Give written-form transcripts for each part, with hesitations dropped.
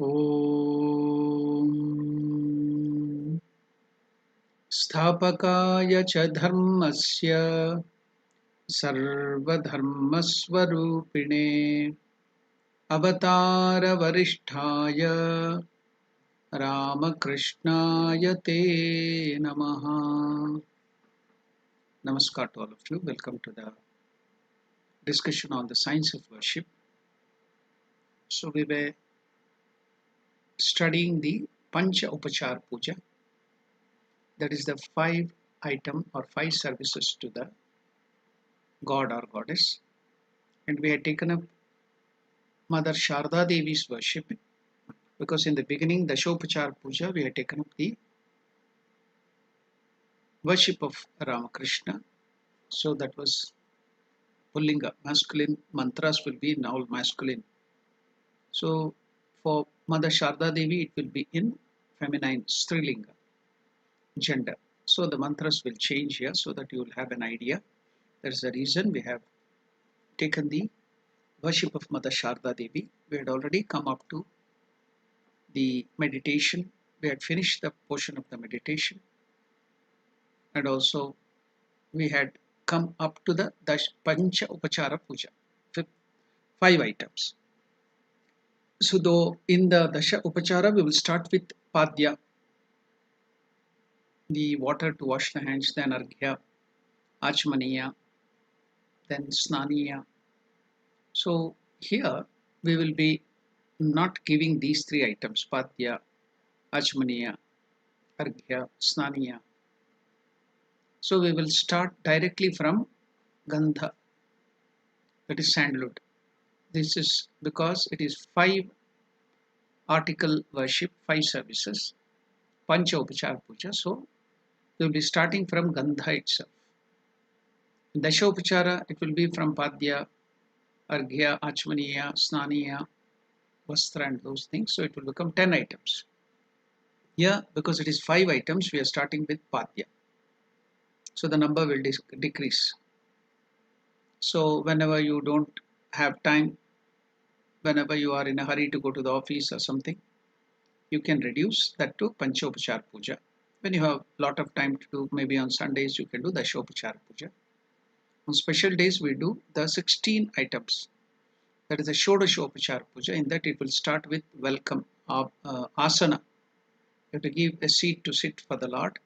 ॐ स्थापकाय च धर्मस्य सर्वधर्मस्वरूपिणे अवतारवरिष्ठाय रामकृष्णाय ते नमः. Namaskar to all of you. Welcome to the discussion on the science of worship. So we were studying the Pancha Upachar Puja, that is the 5 item or 5 services to the god or goddess, and we had taken up Mother Sharda Devi's worship, because in the beginning Dashopachar Puja we had taken up the worship of Ramakrishna. So that was Pullinga, masculine mantras will be in all masculine. So for Mother Sharda Devi it will be in feminine Strilinga gender. So the mantras will change here so that you will have an idea. There is a reason we have taken the worship of Mother Sharda Devi. We had already come up to the meditation. We had finished the portion of the meditation, and also we had come up to the Pancha Upachara Puja, 5 items. So though in the Dasha Upachara we will start with Padya, the water to wash the hands, then Arghya, Achmaniya, then Snaniya. So here we will be not giving these 3 items, Padya, Achmaniya, Arghya, Snaniya. So we will start directly from Gandha, that is sandalwood. This is because it is 5 article worship, 5 services, Pancha Upachara Puja. So we will be starting from Gandha itself. In Dasha Upachara it will be from Padya, Arghya, Achmaniya, Snaniya, Vastra and those things. So it will become 10 items. Here, because it is 5 items, we are starting with Padya. So the number will decrease. So whenever you don't have time, whenever you are in a hurry to go to the office or something, you can reduce that to Panchopachar Puja. When you have a lot of time to do, maybe on Sundays you can do the Dashopachar Puja. On special days we do the 16 items. That is a Shodashopachar Puja. In that it will start with welcome, asana. You have to give a seat to sit for the Lord,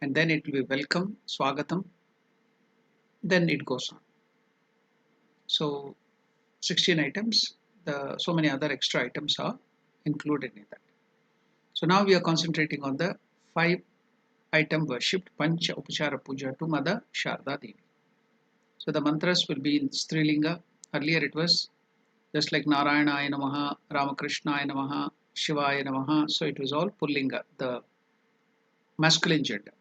and then it will be welcome, swagatam. Then it goes on. So 16 items. So many other extra items are included in that. So now we are concentrating on the 5 item worshipped Pancha Upachara Puja to Mother Sharda Devi. So the mantras will be in Strilinga. Earlier it was just like Narayana Namaha, Ramakrishna Namaha, Shivaya Namaha. So it was all Pullinga, the masculine gender.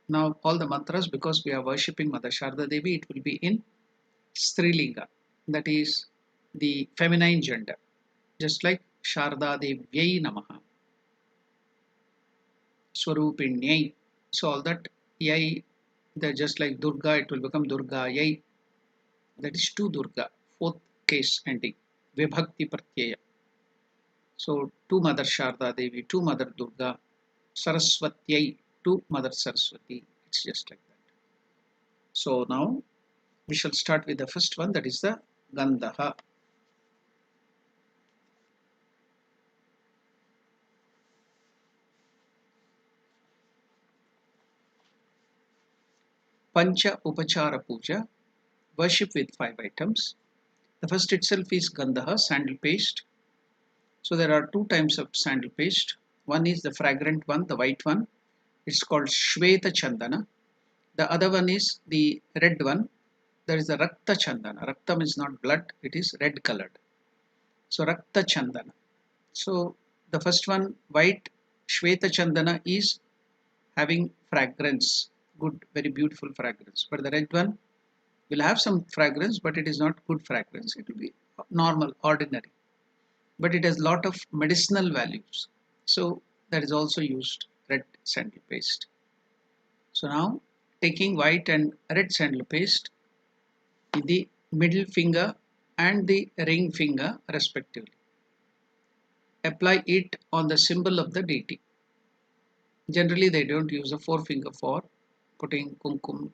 Now all the mantras, because we are worshipping Mother Sharda Devi, it will be in Strilinga, that is the feminine gender, just like Sharda Devyai Namaha, Swarupinyai. So all that Yai, just like Durga, it will become Durga Yai. That is to Durga, 4th case ending, Vibhakti Pratyaya. So to Mother Sharda Devi, to Mother Durga, Saraswatyai, to Mother Saraswati. It's just like that. So now we shall start with the first one, that is the Gandha. Pancha Upachara Puja, worship with 5 items. The first itself is Gandha, sandal paste. So there are 2 types of sandal paste. One is the fragrant one, the white one. It's called Shweta Chandana. The other one is the red one. There is the Rakta Chandana. Raktam is not blood, it is red colored. So Rakta Chandana. So the first one, white Shweta Chandana, is having fragrance, good, very beautiful fragrance. But the red one will have some fragrance, but it is not good fragrance. It will be normal, ordinary. But it has lot of medicinal values. So that is also used, red sandal paste. So now taking white and red sandal paste, the middle finger and the ring finger respectively. apply it on the symbol of the deity. Generally, they don't use a forefinger for putting kumkum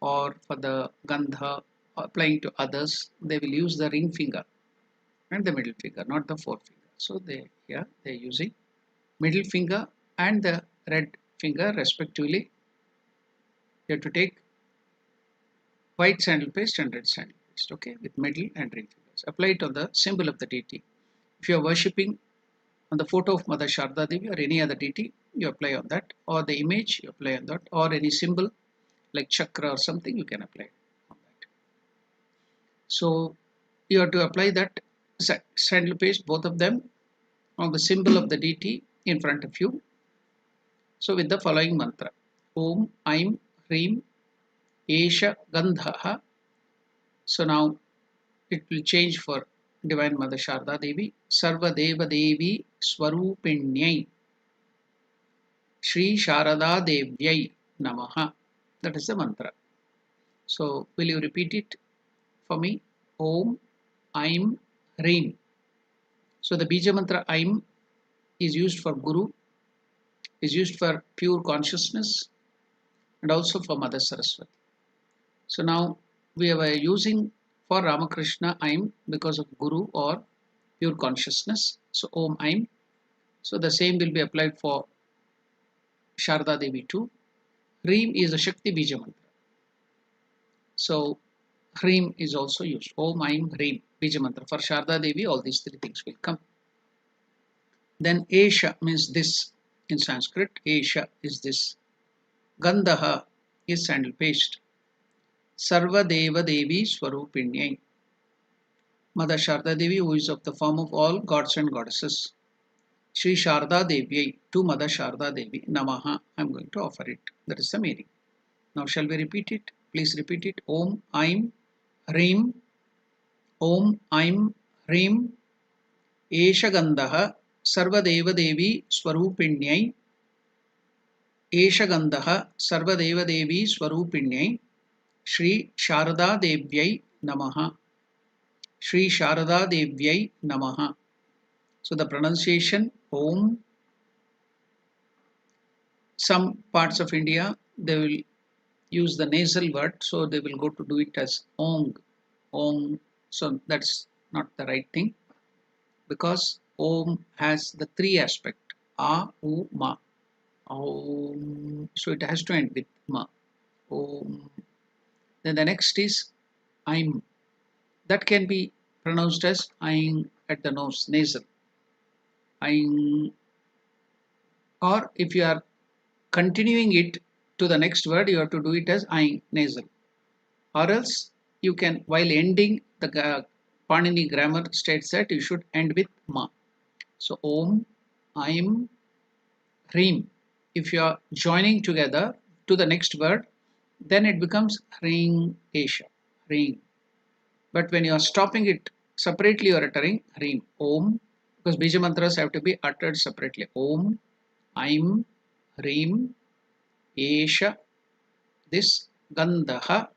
or for the gandha applying to others. They will use the ring finger and the middle finger, not the forefinger. So they're using middle finger and the red finger respectively. You have to take white sandal paste and red sandal paste, okay, with middle and ring fingers. Apply it on the symbol of the deity. If you are worshipping on the photo of Mother Sharda Devi or any other deity, you apply on that, or the image, you apply on that, or any symbol like chakra or something, you can apply on that. So you have to apply that sandal paste, both of them, on the symbol of the deity in front of you. So with the following mantra: Om Aim Hrim Esha Gandhaha. So now it will change for Divine Mother Sharda Devi. Sarva Deva Devi Swarupinyai Shri Sharada Devyai Namaha. That is the mantra. So will you repeat it for me? Om Aim Hrim. So the Bija mantra Aim is used for Guru, is used for pure consciousness, and also for Mother Saraswati. So now we are using for Ramakrishna Aim because of Guru or pure consciousness. So Om Aim. So the same will be applied for Sharda Devi too. Hrim is a Shakti Bija mantra. So Hrim is also used. Om Aim Hrim Bija mantra. For Sharda Devi, all these three things will come. Then Esha means this in Sanskrit. Esha is this. Gandhaha is sandal paste. Sarva Deva Devi Swarupinyai. Mother Sharda Devi, who is of the form of all gods and goddesses. Shri Sharda Devi, to Mother Sharda Devi, Namaha, I am going to offer it. That is the meaning. Now shall we repeat it? Please repeat it. Om Aim Hrim. Om Aim Hrim Esha Gandhaha Sarva Deva Devi Swarupinyai. Esha Gandhaha Sarva Deva Devi Swarupinyai. Shri Sharada Devyai Namaha. Shri Sharada Devyai Namaha. So the pronunciation Om. Some parts of India they will use the nasal word, so they will go to do it as Ong. Om. So that's not the right thing, because Om has the three aspect A, U, Ma. Om. So it has to end with Ma. Om. Then the next is Aim. That can be pronounced as Aing at the nose, nasal. Aing. Or if you are continuing it to the next word, you have to do it as Aing, nasal. Or else you can, while ending, the Panini grammar states that you should end with Ma. So Om, Aim, Hrim. If you are joining together to the next word, then it becomes Hring Esha. Hring. But when you are stopping it separately, you are uttering Hrim. Om. Because Bija mantras have to be uttered separately. Om, Aim, Hrim, Esha. This Gandhaha.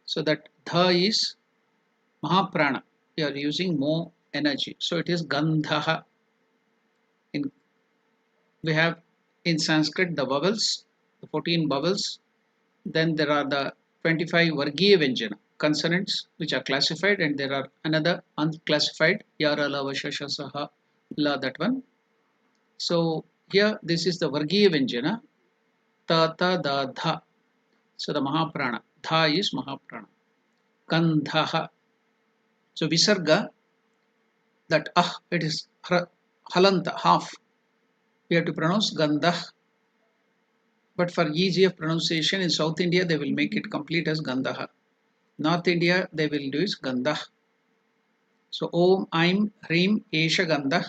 So that Dha is Mahaprana. You are using more energy. So it is Gandhaha. We have in Sanskrit the vowels, the 14 vowels. Then there are the 25 Vargiya Vyanjana, consonants which are classified, and there are another unclassified, Yara, Lava, Shasha, Saha, La, that one. So here this is the Vargiya Vyanjana, Ta, Ta, Da, Dha. So the Mahaprana, Dha is Mahaprana. Gandhaha. So Visarga, that it is Halanta, half. We have to pronounce Gandhah. But for ease of pronunciation in South India, they will make it complete as Gandhaha. North India, they will do is Gandhah. So Om, Aim, Hrim, Esha Gandhah,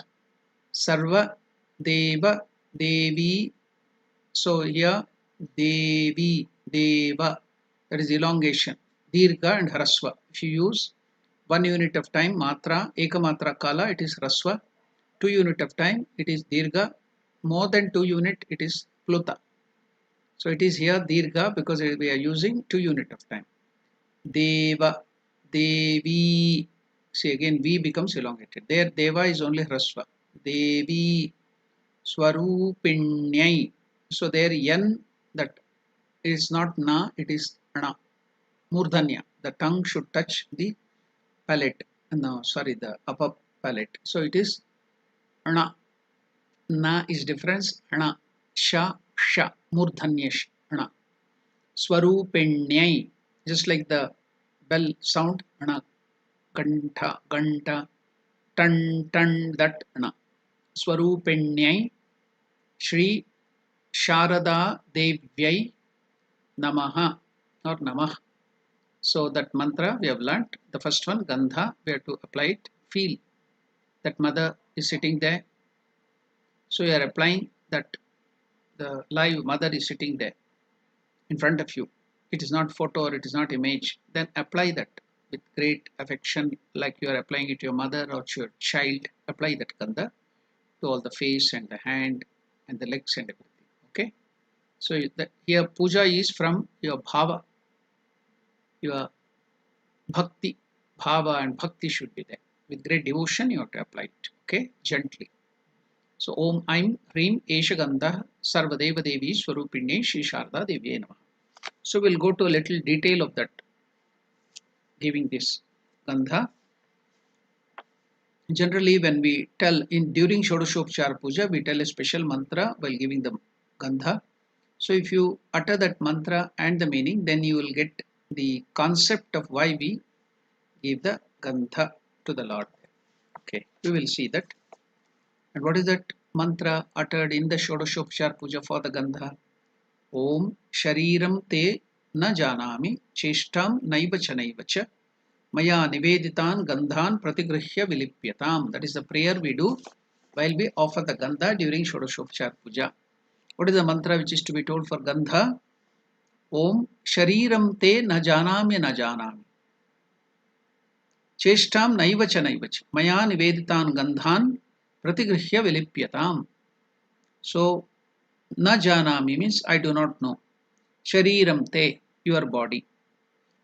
Sarva, Deva, Devi. So here, Devi, Deva, that is elongation, Dirgha and Hraswa. If you use 1 unit of time, Matra, Eka Matra Kala, it is Hraswa. 2 unit of time, it is Dirgha. More than 2 unit, it is Pluta. So it is here Dirgha because we are using 2 unit of time. Deva, Devi. See again, V becomes elongated. There Deva is only Hrasva. Devi Swarupinyai. So there N, that is not Na, it is Na. Murdhanya. The tongue should touch the palate. No, sorry, the upper palate. So it is Na. Na is difference. Na. Sha, Sha. Murdhanyash. Na. Swarupinyai. Just like the bell sound. Na. Ganta, Ganta. Tan, Tan, that Na. Swarupinyai. Shri Sharada Devyai Namaha or Namah. So that mantra we have learnt. The first one, Gandha, we have to apply it. Feel that mother is sitting there. So you are applying that the live mother is sitting there in front of you. It is not photo or it is not image. Then apply that with great affection, like you are applying it to your mother or to your child. Apply that Gandha to all the face and the hand and the legs and everything. Okay. So here puja is from your bhava, your bhakti. Bhava and bhakti should be there. With great devotion you have to apply it. Okay, gently. So Om Aim Hrim Esha Gandha Sarvadeva Devi Swarupinne Shri Sharda Devi Namaha. So we'll go to a little detail of that, giving this Gandha. Generally when we tell during Shodashopchar Puja, we tell a special mantra while giving the Gandha. So if you utter that mantra and the meaning, then you will get the concept of why we give the Gandha to the Lord. Okay, we will see that. And what is that mantra uttered in the Shodashopchar Puja for the Gandha? Om Shariram Te Na Janami Cheshtam Naiva Chanaiva Cha Maya Niveditan Gandhan Pratigrihya Vilipyatam. That is the prayer we do while we offer the Gandha during Shodashopchar Puja. What is the mantra which is to be told for Gandha? Om Shariram Te Na Janami Na Janami Cheshtam Naiva Chanaiva Cha Maya Niveditan Gandhan Pratigrihya Vilipyatam. So Na Janami means I do not know. Shariram Te, your body.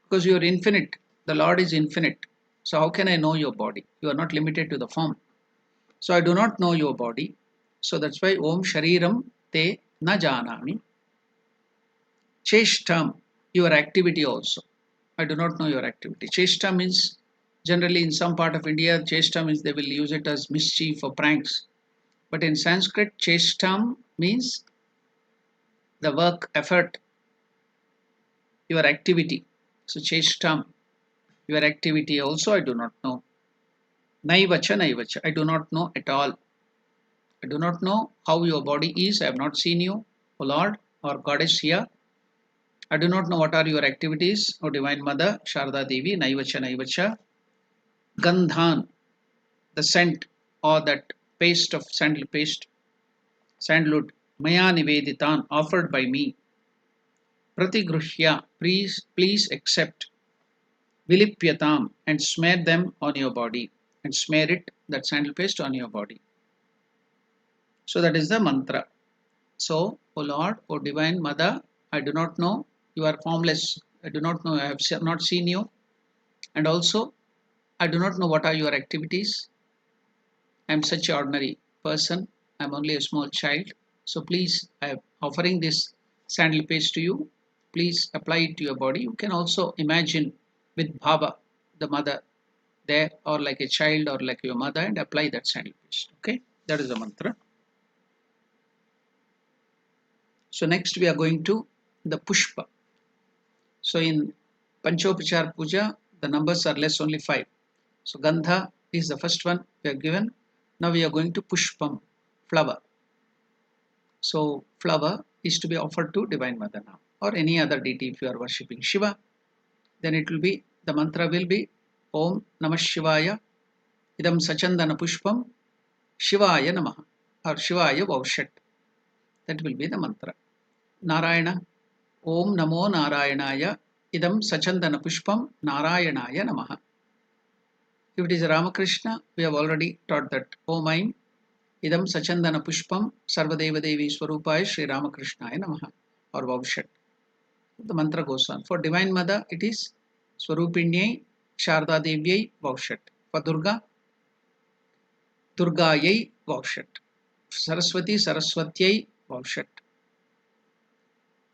Because you are infinite. The Lord is infinite. So how can I know your body? You are not limited to the form. So I do not know your body. So that's why Om Shariram Te Na Janami. Cheshtam, your activity also. I do not know your activity. Cheshta means, generally in some part of India, cheshta means they will use it as mischief or pranks. But in Sanskrit, cheshtam means the work, effort, your activity. So cheshtam, your activity also I do not know. Naivacha, naivacha, I do not know at all. I do not know how your body is. I have not seen you, O Lord or Goddess here. I do not know what are your activities, O Divine Mother, Sharda Devi, naivacha, naivacha. Gandhan, the scent or that paste of sandalwood, Maya Niveditan, offered by me. Pratigruhya, please accept. Vilipyatam, and smear them on your body. And smear it, that sandal paste, on your body. So that is the mantra. So, O Lord, O Divine Mother, I do not know, you are formless. I do not know, I have not seen you. And also, I do not know what are your activities. I am such an ordinary person. I am only a small child. So please, I am offering this sandal paste to you. Please apply it to your body. You can also imagine with bhava, the mother there, or like a child or like your mother, and apply that sandal paste. Okay, that is the mantra. So next we are going to the pushpa. So in Panchopachar Puja, the numbers are less, only 5. So Gandha is the first one we are given. Now we are going to Pushpam, flower. So flower is to be offered to Divine Mother now, or any other deity if you are worshipping Shiva. Then it will be, the mantra will be Om Namah Shivaya Idam Sachandana Pushpam Shivaya Namaha, or Shivaya Vaushat. That will be the mantra. Narayana, Om Namo Narayanaya Idam Sachandana Pushpam Narayanaya Namaha. If it is Ramakrishna, we have already taught that Om Aim Idam Sachandana Pushpam Sarvadeva Devi Swarupaya Sri Ramakrishnaya Namaha, or Vaushat. The mantra goes on. For Divine Mother, it is Swarupinyai Sharda Devyai Vaushat. For Durga, Durgayai Vaushat. Saraswati, Saraswatyai, Vaushat.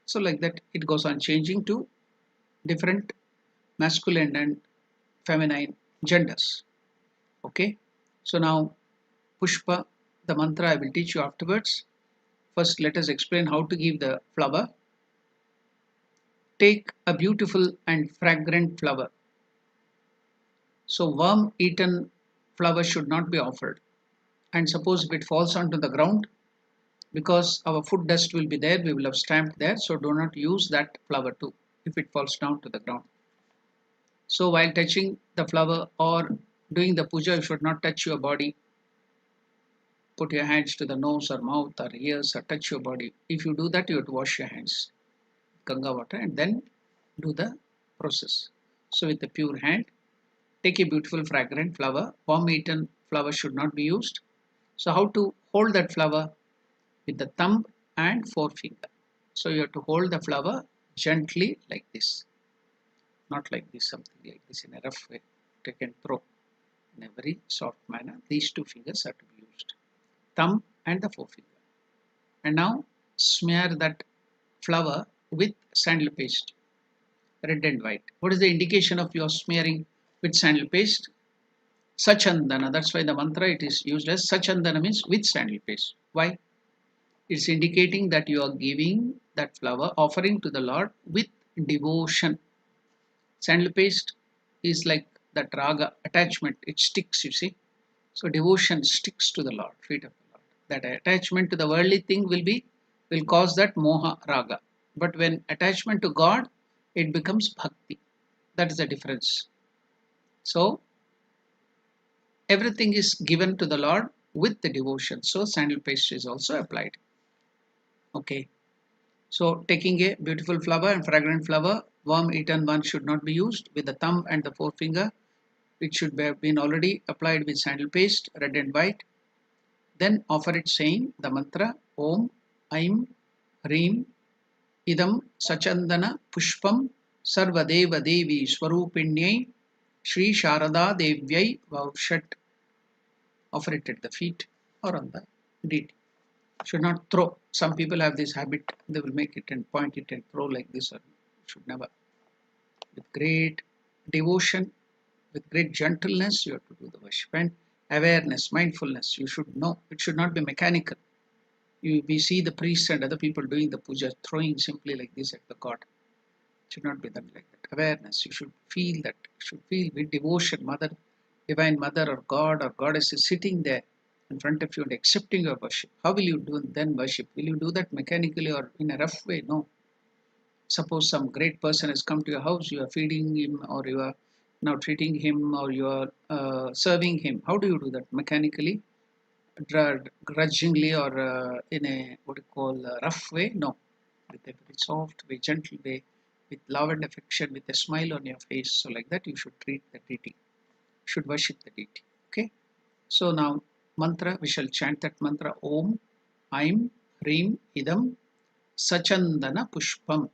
So like that it goes on changing to different masculine and feminine genders. Okay. So now Pushpa, the mantra I will teach you afterwards. First let us explain how to give the flower. Take a beautiful and fragrant flower. So worm eaten flower should not be offered. And suppose if it falls onto the ground, because our food dust will be there, we will have stamped there, so do not use that flower too if it falls down to the ground. So while touching the flower or doing the puja, you should not touch your body. Put your hands to the nose or mouth or ears or touch your body. If you do that, you have to wash your hands with Ganga water and then do the process. So with the pure hand, take a beautiful fragrant flower. Worm eaten flower should not be used. So how to hold that flower? With the thumb and forefinger. So you have to hold the flower gently like this, not like this, something like this in a rough way. Take and throw in a very soft manner. These two fingers are to be used, thumb and the forefinger. And now smear that flower with sandal paste, red and white. What is the indication of your smearing with sandal paste? Sachandana. That's why the mantra it is used as Sachandana, means with sandal paste. Why? It's indicating that you are giving that flower offering to the Lord with devotion. Sandal paste is like that raga attachment, it sticks, you see. So devotion sticks to the Lord, feet of the Lord. That attachment to the worldly thing will cause that moha raga. But when attachment to God, it becomes bhakti. That is the difference. So everything is given to the Lord with the devotion. So sandal paste is also applied. Okay. So taking a beautiful flower and fragrant flower, worm eaten one should not be used. With the thumb and the forefinger, it should have been already applied with sandal paste, red and white. Then offer it saying the mantra Om, Aim, Reem, Idam, Sachandana, Pushpam, Sarvadeva Devi Swarupinyai, Sri Sharada Devyai Vaushat. Offer it at the feet or on the deity. Should not throw. Some people have this habit, they will make it and point it and throw like this, or should never. With great devotion, with great gentleness, you have to do the worship, and awareness, mindfulness. You should know. It should not be mechanical. We see the priests and other people doing the puja, throwing simply like this at the god. It should not be done like that. Awareness. You should feel that. You should feel with devotion. Mother, Divine Mother or God or Goddess is sitting there in front of you and accepting your worship. How will you do then worship? Will you do that mechanically or in a rough way? No. Suppose some great person has come to your house, you are feeding him or you are now treating him or you are serving him. How do you do that? Mechanically, grudgingly, or in a what you call rough way? No. With a very soft way, gentle way, with love and affection, with a smile on your face. So like that you should treat the deity. You should worship the deity. Okay. So now mantra, we shall chant that mantra Om, Aim, Reem, Idam, Sachandana Pushpam.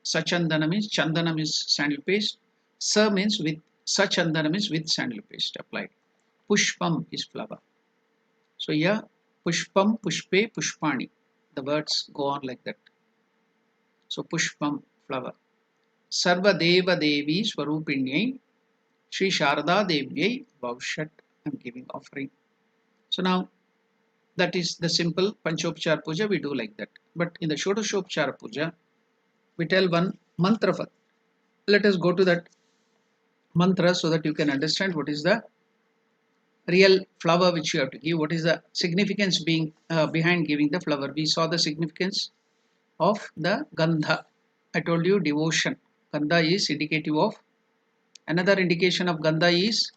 Sachandana means Chandana means sandal paste. Sa means with Sachandana means with sandal paste applied. Pushpam is flower. So here Pushpam, Pushpe, Pushpani. The words go on like that. So Pushpam flower. Sarva Deva Devi Swarupinyai Sri Sharada Devyai Vaushat. I am giving offering. So now that is the simple Panchopchar Puja, we do like that. But in the Shodashopchar Puja, we tell one mantra first. Let us go to that mantra so that you can understand what is the real flower which you have to give. What is the significance behind giving the flower? We saw the significance of the Gandha. I told you devotion. Gandha is indicative of. Another indication of Gandha is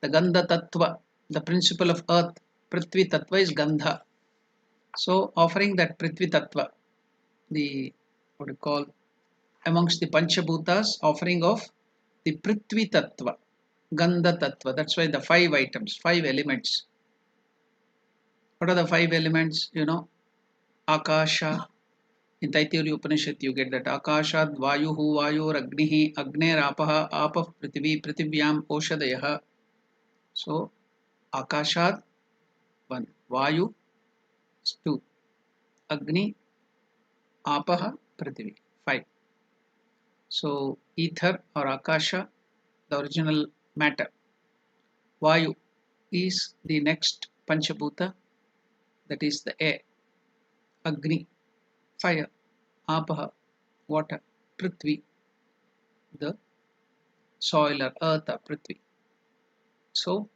the Gandha Tattva, the principle of earth. Prithvi Tattva is Gandha. So offering that Prithvi Tattva, the what you call amongst the Panchabhutas, offering of the Prithvi Tattva, Gandha Tattva. That's why the 5 items, 5 elements. What are the 5 elements? You know, Akasha. In Taittiriya Upanishad, you get that Akashad, Vayuhu, Vayur, Agnihi, Agner, Apaha, Apah, Prithvi, Prithvyam, Oshadayaha. So, Akashad, 1. Vayu is 2. Agni, Apaha, Prithvi 5. So ether or Akasha, the original matter. Vayu is the next Panchabhuta, that is the air. Agni, fire. Apaha, water. Prithvi, the soil or earth or Prithvi. So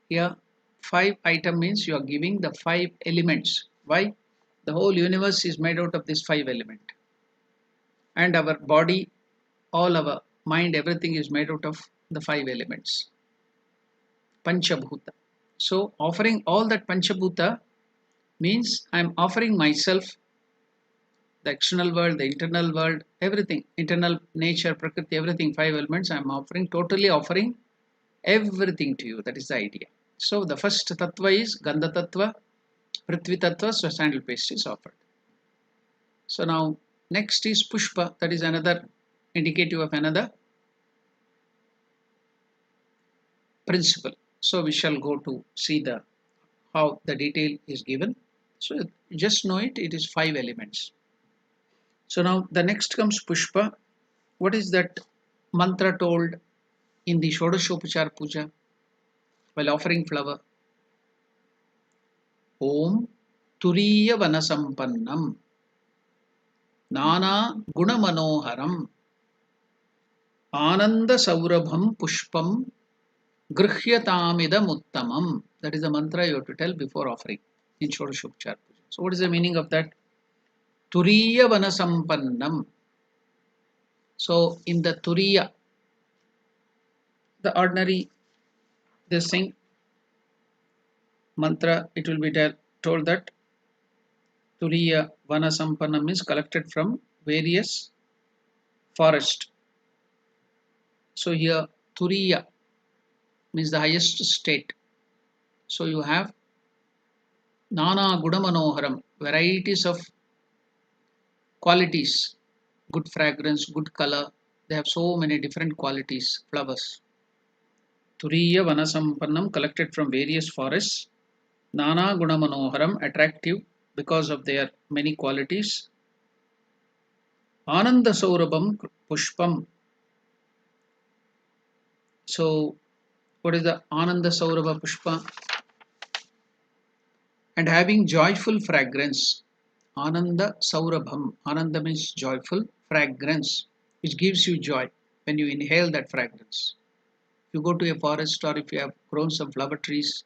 here 5 item means you are giving the 5 elements. Why? The whole universe is made out of this 5 element. And our body, all our mind, everything is made out of the 5 elements. Panchabhuta. So offering all that Panchabhuta means I am offering myself, the external world, the internal world, everything, internal nature, prakriti, everything, 5 elements I am offering, totally offering everything to you. That is the idea. So the first tattva is Gandha tattva, Prithvi tattva, so sandal paste is offered. So now next is Pushpa, that is another indicative of another principle. So we shall go to see the how the detail is given. So just know it is 5 elements. So now the next comes Pushpa. What is that mantra told in the Shodashopachar Puja while offering flower? Om Turiya Vanasampannam Nana Gunamanoharam Ananda Saurabham Pushpam Grihyatamidam Uttamam. That is the mantra you have to tell before offering in Shodashopachar Puja. So what is the meaning of that? Turiya Vanasampannam. So in the Turiya, the ordinary this thing mantra, it will be told that Turiya Vanasampannam is collected from various forest. So here Turiya means the highest state. So you have Nana Gudamanoharam, varieties of qualities, good fragrance, good color. They have so many different qualities, flowers. Turiya Vanasampannam collected from various forests. Nana Gunamanoharam, attractive because of their many qualities. Ananda Saurabham Pushpam. So what is the Ananda Saurabha Pushpa? And having joyful fragrance. Ananda Saurabham. Ananda means joyful, fragrance, which gives you joy when you inhale that fragrance. If you go to a forest or if you have grown some flower trees,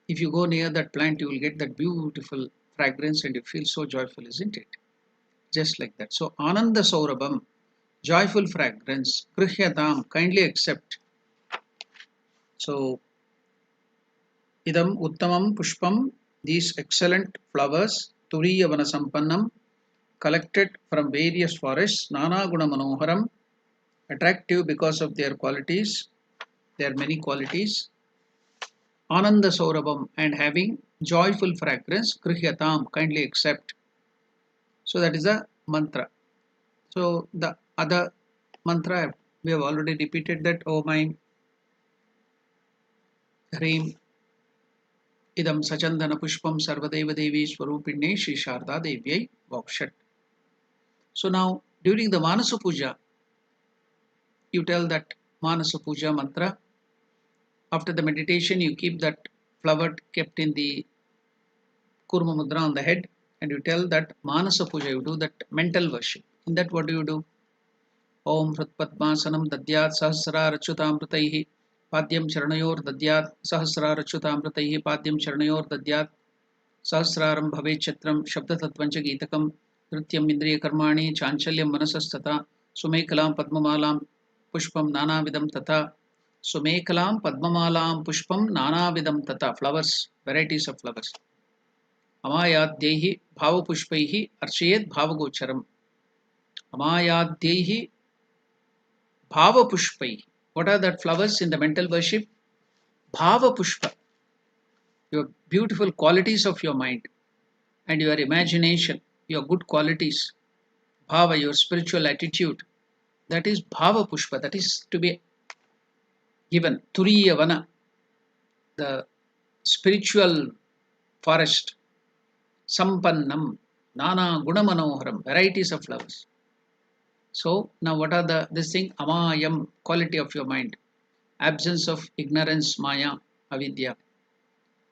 if you go near that plant, you will get that beautiful fragrance and you feel so joyful, isn't it? Just like that. So Ananda Saurabham, joyful fragrance. Grihyatam, kindly accept. So Idam Uttamam Pushpam, these excellent flowers, Turiya Vanasampannam, collected from various forests, Nana Guna Manoharam, attractive because of their qualities, their many qualities, Ananda Saurabham, and having joyful fragrance, Grihyatam, kindly accept. So that is a mantra. So the other mantra, we have already repeated that, O my Hreem Idam Sachandana Pushpam Sarvadeva Devi Swarupinne Shri Sharda Devyai Vakshat. So now during the Manasa Puja, you tell that Manasa Puja mantra. After the meditation, you keep that flower kept in the Kurma Mudra on the head and you tell that Manasa Puja, you do that mental worship. In that, what do you do? Om Hritpadmasanam Dadyat Sahasra Rachutamrutaihi Padyam Charanayor Dadyat Sahasra Rachutamrutaihi Padyam Charanayor Dadyat Sahasraram Bhave Chatram Shabda Tatvancha Geetakam Nrityam Indriya Karmani Chanchalyam Manasastata Sumekalam Padmamalam Pushpam Nana Vidam Tata Sumekalam Padmamalam Pushpam Nana Vidam Tata. Flowers, varieties of flowers. Amayadyehi Bhava Pushpaihi Archayet Bhavagocharam. Amayadyehi Bhava Pushpaihi. What are that flowers in the mental worship? Bhava Pushpa. Your beautiful qualities of your mind and your imagination, your good qualities. Bhava, your spiritual attitude. That is Bhava Pushpa. That is to be given. Turiya Vana. The spiritual forest, Sampannam, Nana Gunamanoharam, varieties of flowers. So now what are this thing? Amayam, quality of your mind. Absence of ignorance, Maya, Avidya.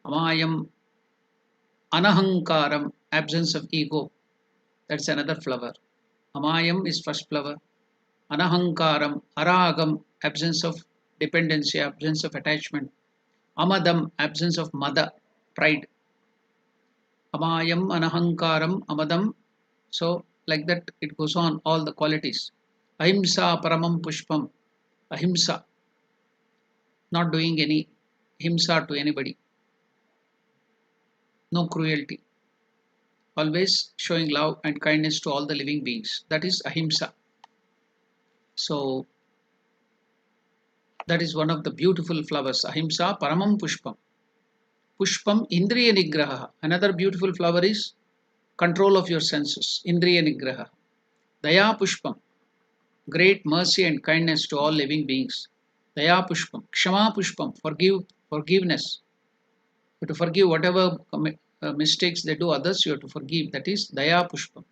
Amayam, Anahankaram, absence of ego. That's another flower. Amayam is first flower. Anahankaram, Aragam, absence of dependency, absence of attachment. Amadam, absence of mada, pride. Amayam, Anahankaram, Amadam. So, like that, it goes on, all the qualities. Ahimsa, Paramam Pushpam. Ahimsa, not doing any himsa to anybody. No cruelty. Always showing love and kindness to all the living beings. That is ahimsa. So, that is one of the beautiful flowers. Ahimsa, Paramam Pushpam. Pushpam, Indriya Nigraha. Another beautiful flower is control of your senses. Indriya Nigraha. Daya Pushpam. Great mercy and kindness to all living beings. Daya Pushpam. Kshama Pushpam. Forgiveness. You have to forgive whatever mistakes they do others, you have to forgive. That is Daya Pushpam.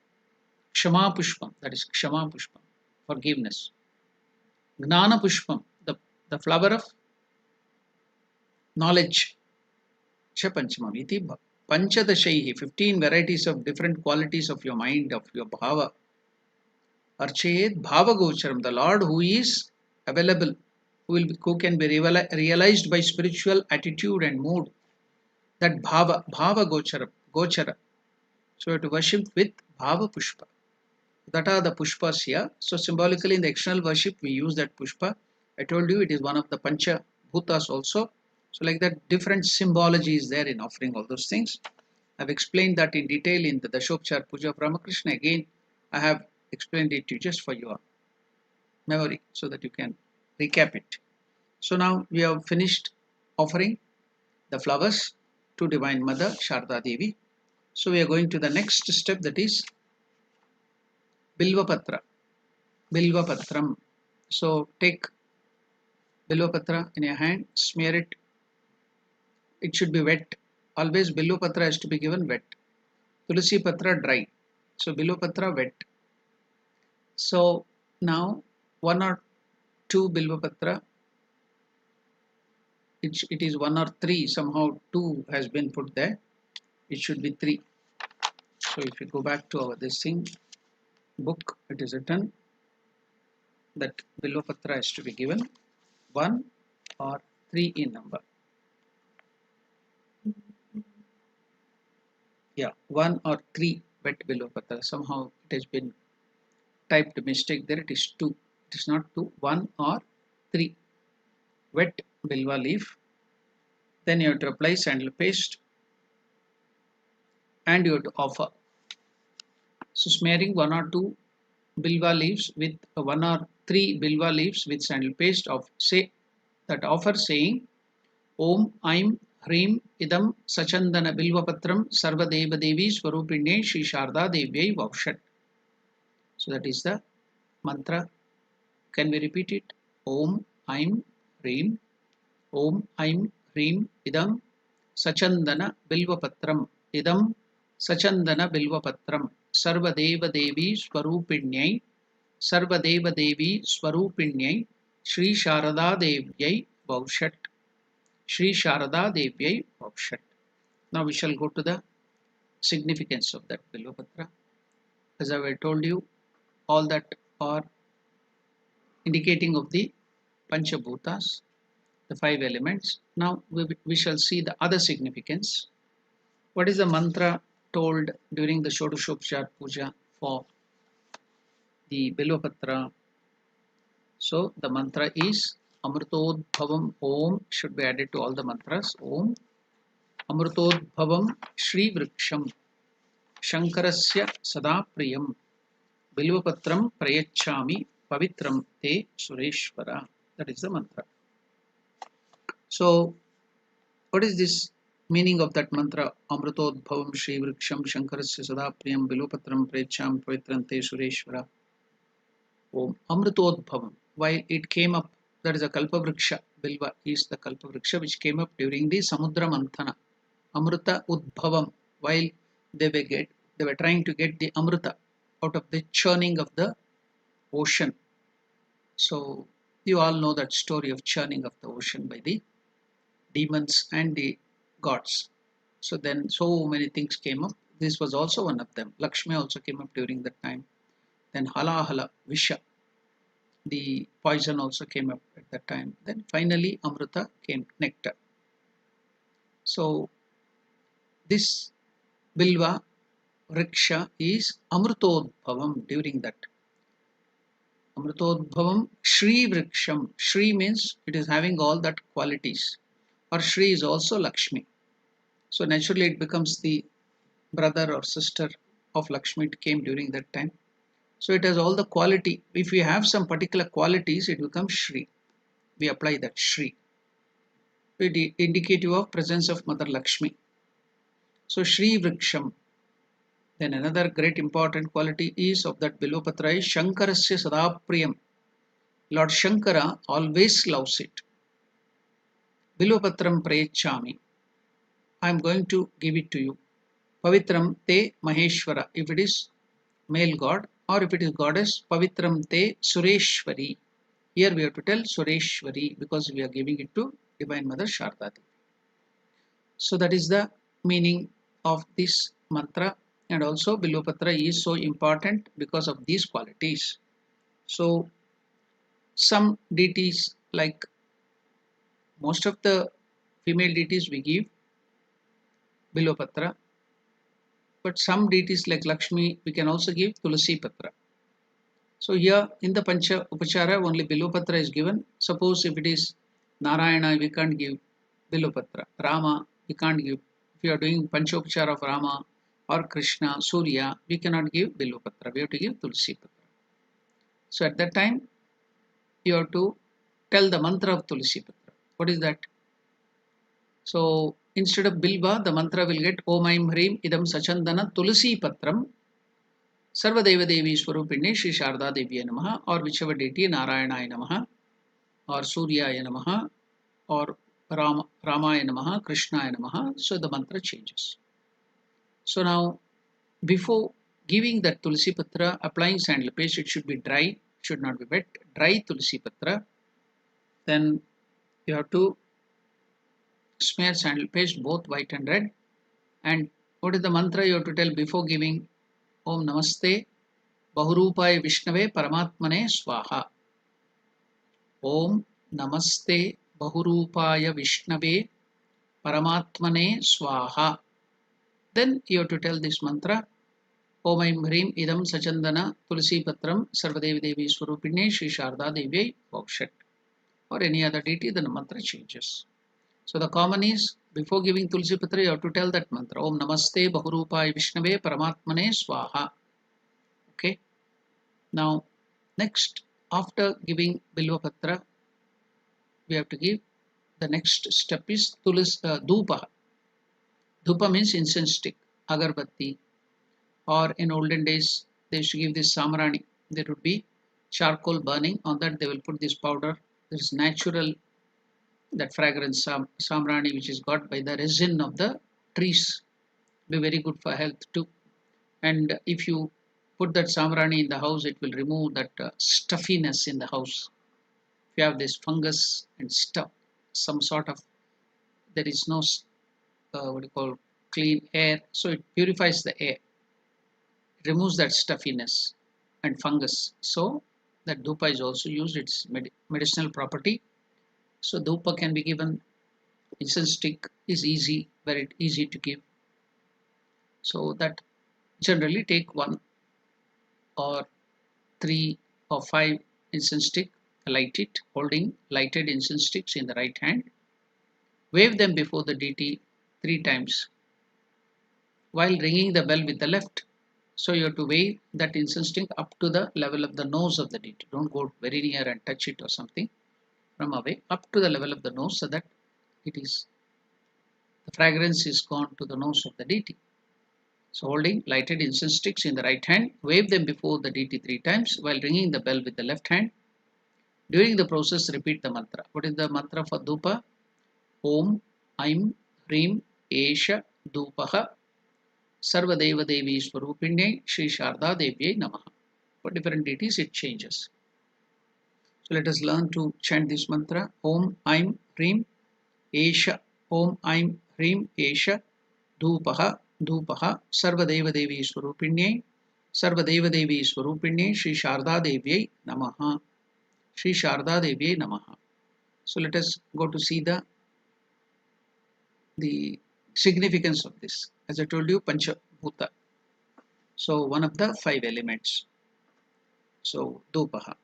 Kshama Pushpam. That is Kshama Pushpam. Forgiveness. Gnana Pushpam. The flower of knowledge. Shapanchamam. Iti Panchadashaihi. 15 varieties of different qualities of your mind, of your bhava. Archayet Bhava Gocharam. The Lord who is available, who can be realized by spiritual attitude and mood. That Bhava Gochara. So you have to worship with Bhava Pushpa. That are the Pushpas here. So symbolically in the external worship we use that Pushpa. I told you it is one of the Pancha Bhutas also. So like that different symbology is there in offering all those things. I have explained that in detail in the Dashopchar Puja of Ramakrishna. Again I have explained it to you just for your memory so that you can recap it. So now we have finished offering the flowers to Divine Mother Sharda Devi. So we are going to the next step, that is Bilva Patra. Bilva Patram. So take Bilva Patra in your hand, smear it. It should be wet. Always Bilva Patra has to be given wet. Tulsi Patra dry. So Bilva Patra wet. So now 1 or 2 Bilva Patra. It is 1 or 3. Somehow 2 has been put there. It should be 3. So if you go back to our this thing book, it is written that Bilva Patra has to be given 1 or 3 in number. Yeah, 1 or 3 wet Bilva Patra. Somehow it has been typed mistake there. It is 2. It is not 2. 1 or 3 wet Bilva leaf. Then you have to apply sandal paste and you have to offer. So smearing 1 or 2 Bilva leaves with 1 or 3 Bilva leaves with sandal paste of that offer saying Om Aim Hrim Idam Sachandana Bilva Patram Sarva Deva Devi Swarupinye Shri Sharda Devyai Vaushat. So that is the mantra. Can we repeat it? Om Aim Hrim. Om Aim Hrim Idam Sachandana Bilva Patram. Idam Sachandana Bilva Patram Sarva Deva Devi Swarupinyai Sarva Deva Devi Swarupinyai Shri Sharada Devyai Vaushat. Shri Sharada Devyai Vaushat. Now we shall go to the significance of that Bilva Patra. As I have told you, all that are indicating of the Panchabhutas, the 5 elements. Now we shall see the other significance. What is the mantra told during the Shodashopchar Puja for the Bilva Patra? So the mantra is Amrutodbhavam Om, should be added to all the mantras. Om Amrutodbhavam Shri Vriksham Shankarasya Sada Priyam Bilva Patram Prayachami Pavitram Te Sureshwara. That is the mantra. So what is this meaning of that mantra? Amrutodbhavam Shri Vriksham Shankarasya Sada Priyam Bilva Patram Prayachami Pavitram Te Sureshwara. Om Amrutodbhavam. While it came up that is a Kalpavriksha. Bilva is the Kalpavriksha which came up during the Samudra Manthana, Amrita Udbhavam, while they were trying to get the Amrita out of the churning of the ocean. So you all know that story of churning of the ocean by the demons and the gods. So then so many things came up. This was also one of them. Lakshmi also came up during that time. Then Halahala, Visha, the poison also came up at that time. Then finally Amrita came, nectar. So this Bilva Riksha is Amrutodbhavam during that. Amrutodbhavam Shri Vriksham. Shri means it is having all that qualities. Or Shri is also Lakshmi. So naturally it becomes the brother or sister of Lakshmi. It came during that time. So it has all the quality. If we have some particular qualities, it becomes Shri. We apply that Shri. It is indicative of presence of Mother Lakshmi. So Shri Vriksham. Then another great important quality is of that Bilvapatra is Shankarasya Sadapriyam. Lord Shankara always loves it. Bilvapatram Prayachami. I am going to give it to you. Pavitram Te Maheshwara. If it is male god, or if it is goddess, Pavitram Te Sureshwari. Here we have to tell Sureshwari because we are giving it to Divine Mother Sharda. So that is the meaning of this mantra, and also Bilvapatra is so important because of these qualities. So some deities, like most of the female deities, we give Bilvapatra, but some deities like Lakshmi we can also give Tulasi Patra. So here in the Pancha Upachara only Bilvapatra is given. Suppose if it is Narayana, we can't give Bilvapatra. Rama, we can't give. If you are doing Pancha Upachara of Rama or Krishna, Surya, we cannot give Bilvapatra. We have to give Tulsi Patra. So at that time, you have to tell the mantra of Tulsi Patra. What is that? So instead of Bilva, the mantra will get Om Aim Hrim Idam Sachandana Tulsi Patram Sarvadeva Devi Swarupini Shri Sharda Devi Namaha, or whichever deity, Narayana Namaha, or Surya Namaha, or Ramaya Namaha, Krishna Namaha. So the mantra changes. So now, before giving that Tulsi Patra, applying sandal paste, it should be dry, should not be wet. Dry Tulsi Patra. Then you have to smear sandal paste, both white and red. And what is the mantra you have to tell before giving? Om Namaste Bahurupaya Vishnave Paramatmane Swaha. Om Namaste Bahurupaya Vishnave Paramatmane Swaha. Then you have to tell this mantra. Om Aim Hrim Idam Sachandana Tulsi Patram Sarvadevi Devi Swarupine Shri Sharda Devi Bhakshat. Or any other deity, then the mantra changes. So the common is, before giving Tulsi Patra, you have to tell that mantra. Om Namaste Bahurupaya Vishnave Paramatmane Swaha. Okay. Now, next, after giving Bilva Patra, we have to give, the next step is Dhupa. Dhupa means incense stick, Agarbatti, or in olden days, they used to give this Samrani. There would be charcoal burning. On that, they will put this powder. There is natural, that fragrance, Samrani, which is got by the resin of the trees. Be very good for health too. And if you put that Samrani in the house, it will remove that stuffiness in the house. If you have this fungus and stuff, some sort of, there is no what you call clean air, so it purifies the air, it removes that stuffiness and fungus. So that dhupa is also used, its medicinal property. So dhupa can be given. Incense stick is easy, very easy to give. So that generally take 1 or 3 or 5 incense stick, light it, holding lighted incense sticks in the right hand. Wave them before the deity 3 times while ringing the bell with the left. So you have to wave that incense stick up to the level of the nose of the deity. Don't go very near and touch it or something. From away, up to the level of the nose, so that it is, the fragrance is gone to the nose of the deity. So holding lighted incense sticks in the right hand, wave them before the deity 3 times while ringing the bell with the left hand. During the process, repeat the mantra. What is the mantra for Dhupa? Om Aim Hrim Esha Dhupaha Sarvadeva Devi Swarupinye Shri Sharda Devyai Namaha. For different deities it changes. So let us learn to chant this mantra. Om Aim Hrim Esha. Om Aim Hrim Esha Dhupaha Dhupaha Sarvadeva Devi Swarupinye Sarvadeva Devi Swarupinye Shri Sharda Devyai Namaha. Shri Sharda Devyai Namaha. So let us go to see the significance of this. As I told you, Pancha Bhuta. So one of the 5 elements. So Dhupaha.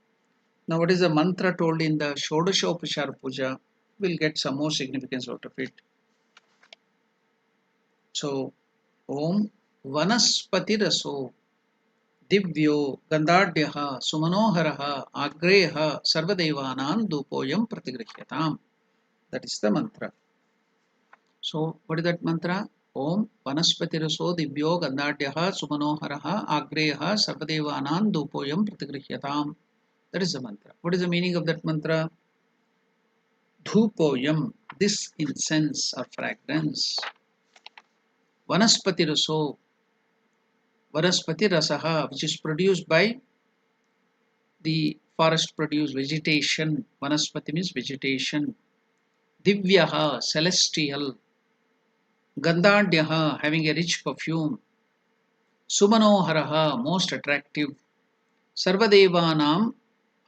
Now what is the mantra told in the Shodashopachara Puja? We'll get some more significance out of it. So Om Vanaspati Raso Divyo Gandhadyaha Sumanoharaha Agreha Sarvadevanan Dhupoyam Pratigrihyatam. That is the mantra. So what is that mantra? Om Vanaspati Raso Divyo Gandhadyaha Sumanoharaha Agreha Sarvadevanan Dhupoyam Pratigrihyatam. That is the mantra. What is the meaning of that mantra? Dhupoyam, this incense or fragrance. Vanaspati Raso, Vanaspati Rasaha, which is produced by the forest produced vegetation. Vanaspati means vegetation. Divyaha, celestial. Gandhadyaha, having a rich perfume. Sumanoharaha, most attractive. Sarvadevanam,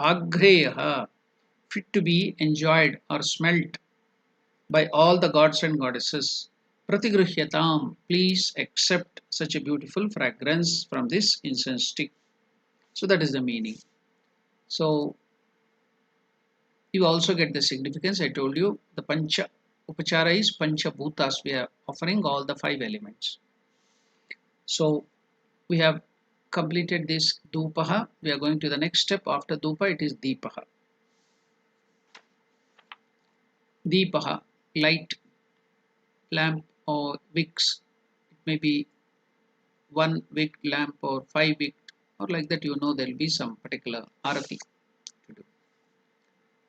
Agreyaha, fit to be enjoyed or smelt by all the gods and goddesses. Pratigrihyatam, please accept such a beautiful fragrance from this incense stick. So that is the meaning. So you also get the significance. I told you the Pancha Upachara is Pancha Bhutas. We are offering all the 5 elements. So we have completed this Dhupaha. We are going to the next step. After Dhupa, it is Deepaha. Deepaha, light, lamp or wicks. It may be 1 wick lamp or 5 wick or like that. You know there will be some particular arati to do.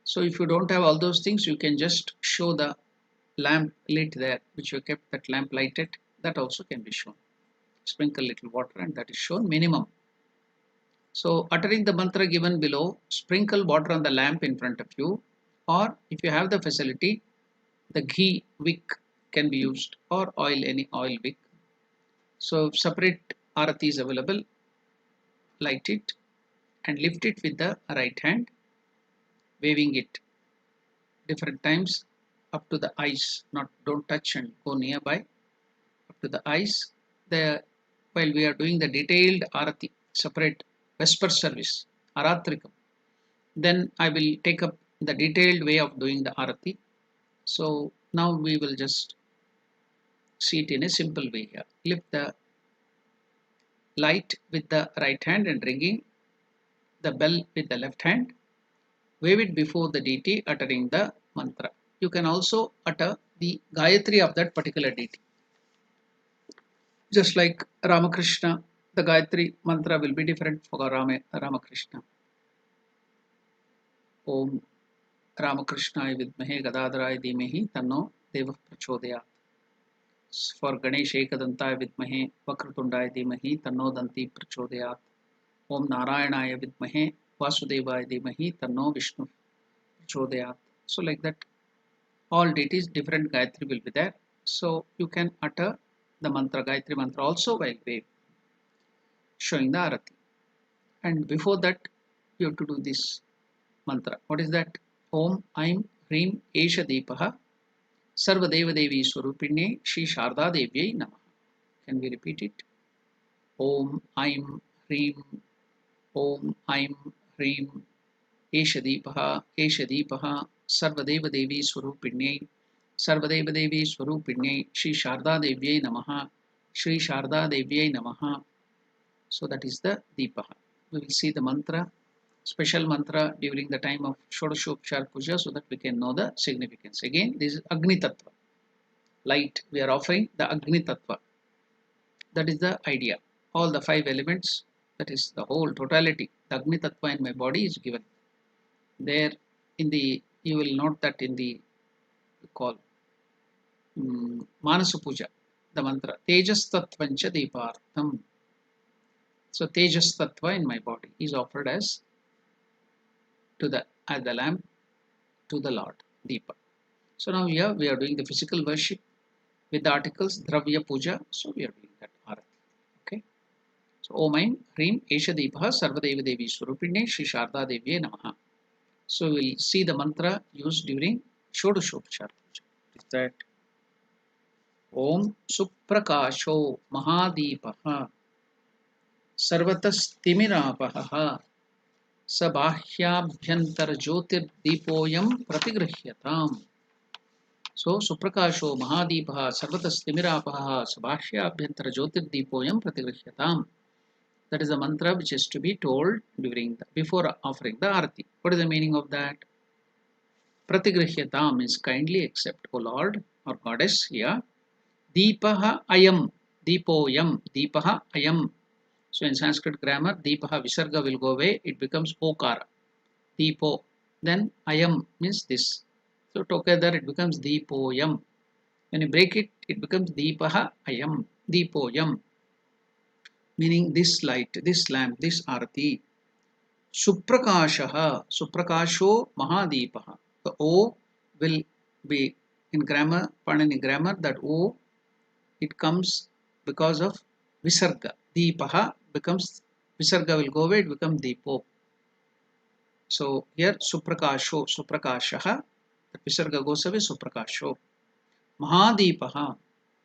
So if you don't have all those things, you can just show the lamp lit there, which you kept that lamp lighted. That also can be shown. Sprinkle little water and that is shown minimum. So uttering the mantra given below, sprinkle water on the lamp in front of you, or if you have the facility, the ghee wick can be used, or oil, any oil wick. So separate arati is available. Light it and lift it with the right hand, waving it different times up to the eyes. Don't touch and go nearby. Up to the eyes. While we are doing the detailed arati, separate Vesper service, Aratrikam, then I will take up the detailed way of doing the arati. So now we will just see it in a simple way here. Lift the light with the right hand and ringing the bell with the left hand. Wave it before the deity uttering the mantra. You can also utter the Gayatri of that particular deity. Just like Ramakrishna, the Gayatri mantra will be different for Ramakrishna. Om Ramakrishnaaya Vidmahe Gadadharaya Dhimahi Tanno Deva Prachodayat. For Ganesh Ekadantaya Vidmahe Vakratundaya Dhimahi Tanno Danti Prachodayat. Om Narayanaya Vidmahe Vasudevaya Dhimahi Tanno Vishnu Prachodayat. So like that, all deities, different Gayatri will be there. So you can utter the mantra, Gayatri mantra also while wave, showing the arati. And before that, you have to do this mantra. What is that? Om Aim Hrim Esha Deepaha Sarvadeva Devi Swarupinye Shri Sharda Devyai Namaha. Can we repeat it? Om Aim Hrim Om Aim Hrim Esha Deepaha Sarvadeva Devi Swarupinye Sarvadeva Devi Swarupinye Shri Sharda Devyai Namaha. Shri Sharda Devyai Namaha. So that is the Deepaha. We will see the mantra, special mantra during the time of Shodashopachara Puja, so that we can know the significance. Again, this is Agni Tattva. Light, we are offering the Agni Tattva. That is the idea. All the 5 elements, that is the whole totality. The Agni Tattva in my body is given. There in the, you will note that in the call Manasa Puja, the mantra Tejas Tattvancha Deepartham. So Tejas Tattva in my body is offered as the lamp to the Lord, Deepa. So now here we are doing the physical worship with the articles Dravya Puja. So we are doing that Arati. Okay. So Om Aim Hrim Esha Deepaha Sarvadeva Devi Swarupine Shri Sharda Devi Namaha. So we'll see the mantra used during Shodashopachar Puja. Is that Om Suprakasho Mahadeepaha Sarvatastimirapaha Sabhahyabhyantar Jyotirdeepoyam Pratigrihyatam. So Suprakasho Mahadeepaha Sarvatastimirapaha Sabhahyabhyantar Jyotirdeepoyam Pratigrihyatam. That is the mantra which is to be told before offering the arati. What is the meaning of that? Pratigrihyatam means kindly accept, O Lord or Goddess here. Deepaha ayam, deepoyam, deepaha ayam. So in Sanskrit grammar, deepaha visarga will go away, it becomes okara. Deepo. Then ayam means this. So together it becomes deepoyam. When you break it, it becomes deepaha ayam, deepoyam. Meaning this light, this lamp, this arati. Suprakashaha, Suprakasho Mahadeepaha. The O will be in grammar, Panini grammar, that O, it comes because of Visarga. Deepaha becomes, Visarga will go away, it becomes Deepo. So here Suprakasho, Suprakashaha, the Visarga goes away, Suprakasho. Mahadeepaha.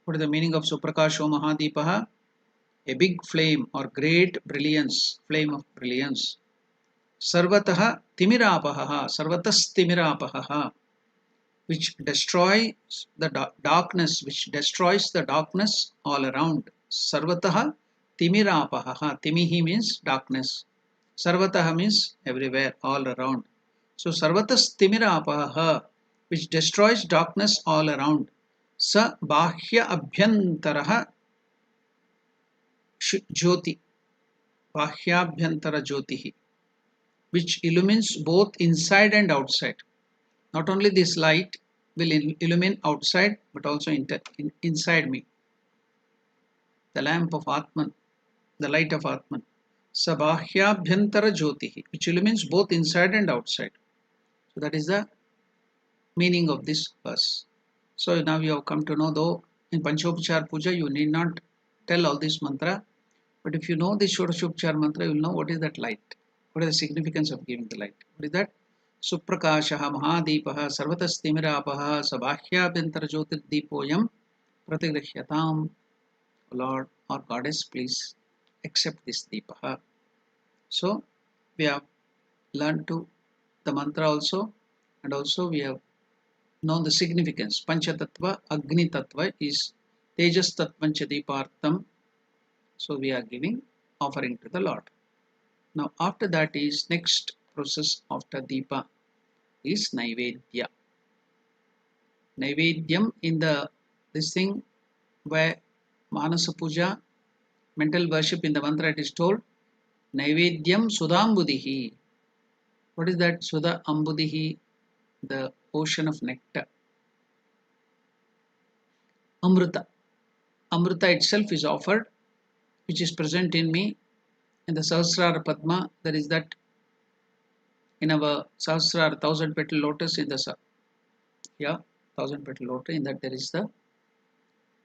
What is the meaning of Suprakasho Mahadeepaha? A big flame or great brilliance, flame of brilliance. Sarvataha Timirapaha, Sarvatas Timirapaha, which destroys the darkness, which destroys the darkness all around. Sarvataha Timirapaha, Timihi means darkness. Sarvataha means everywhere, all around. So Sarvatas Timirapaha, which destroys darkness all around. Sa Bahya Abhyantaraha Jyoti, Bahyabhyantara Jyotihi, which illumines both inside and outside. Not only this light will illumine outside, but also inside me. The lamp of Atman, the light of Atman. Sabhahyabhyantara Jyotihi, which illumines both inside and outside. So that is the meaning of this verse. So now you have come to know, though in Panchopachar Puja you need not tell all this mantra, but if you know this Shodashopachar mantra, you will know what is that light. What is the significance of giving the light? What is that? Suprakashaha Mahadeepaha Sarvatastimirapaha Sabhahyabhyantara Jyotirdeepoyam Pratigrihyatam. Lord or Goddess, please accept this Deepaha. So we have learned to the mantra also, and also we have known the significance. Panchatattva, Agni Tattva is Tejas Tattvancha Deepartham. So we are giving offering to the Lord. Now after that is next process after Deepa is Naivedya. Naivedyam in the this thing where Manasa Puja, mental worship in the mantra it is told Naivedyam Sudambudihi. What is that? Sudha Ambudihi, the ocean of nectar. Amrita. Amrita itself is offered, which is present in me in the Sahasrara Padma. There is that in our Sahasrara 1000 petal lotus in the 1000 petal lotus, in that there is the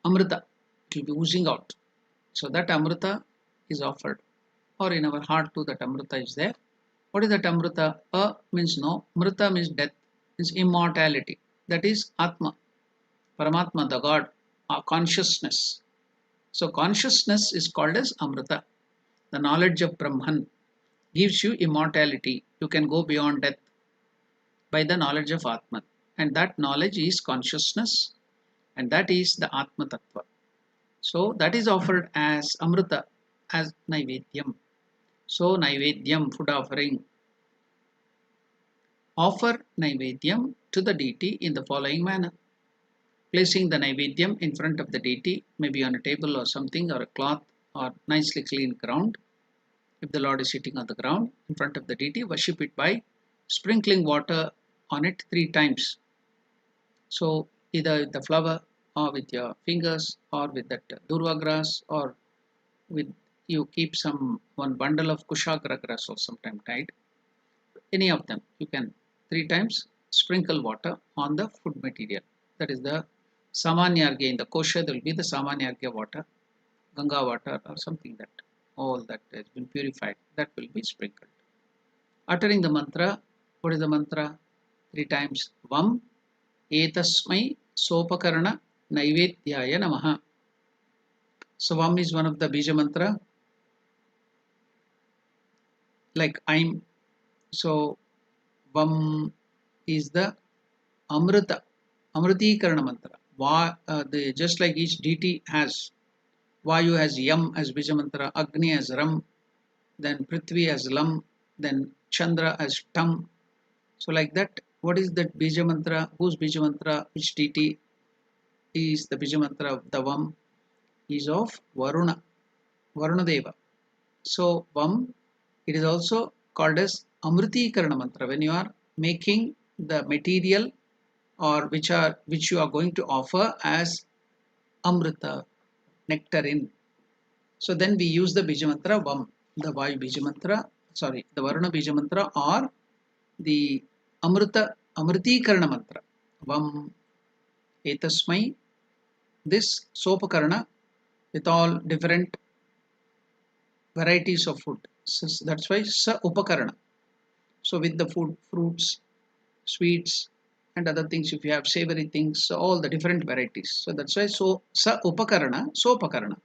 Amrita. It will be oozing out. So that Amrita is offered, or in our heart too that Amrita is there. What is that Amrita? Means no, Mrita means death, means immortality. That is Atma, Paramatma, the God, our consciousness. So consciousness is called as Amrita. The knowledge of Brahman gives you immortality. You can go beyond death by the knowledge of Atman. And that knowledge is consciousness, and that is the Atma Tattva. So that is offered as Amrita, as Naivedyam. So Naivedyam, food offering. Offer Naivedyam to the deity in the following manner. Placing the Naivedyam in front of the deity, maybe on a table or something, or a cloth, or nicely clean ground. If the Lord is sitting on the ground in front of the deity, worship it by sprinkling water on it 3 times. So either with the flower or with your fingers or with that durva grass, or with you keep some one bundle of kushagra grass or sometime tied. Any of them you can 3 times sprinkle water on the food material. That is the samanyargya. In the kosher there will be the samanyargya water, Ganga water or something, that all that has been purified, that will be sprinkled. Uttering the mantra, what is the mantra? 3 times. Vam etasmai sopakarana naivedyaya namaha. So Vam is one of the bija mantra, like I'm. So Vam is the Amrita, Amritikarana mantra. Just like each deity has, Vayu has Yam as bija mantra, Agni as Ram, then Prithvi as Lam, then Chandra as Tam. So like that, what is that bija mantra? Whose bija mantra? Which deity is the bija mantra of the Vam? Is of Varuna, Varuna Deva. So Vam, it is also called as Amritikarana mantra. When you are making the material or which you are going to offer as Amrita, nectarine. So then we use the bija mantra Vam, the Vayu bija mantra, sorry, the Varuna bija mantra, or the Amritikarana mantra. Vam etasmai, this sopakarana with all different varieties of food. So that's why sa upakarana. So with the food, fruits, sweets, and other things, if you have savory things, so all the different varieties. So that's why so sa upakarana, sopakarana.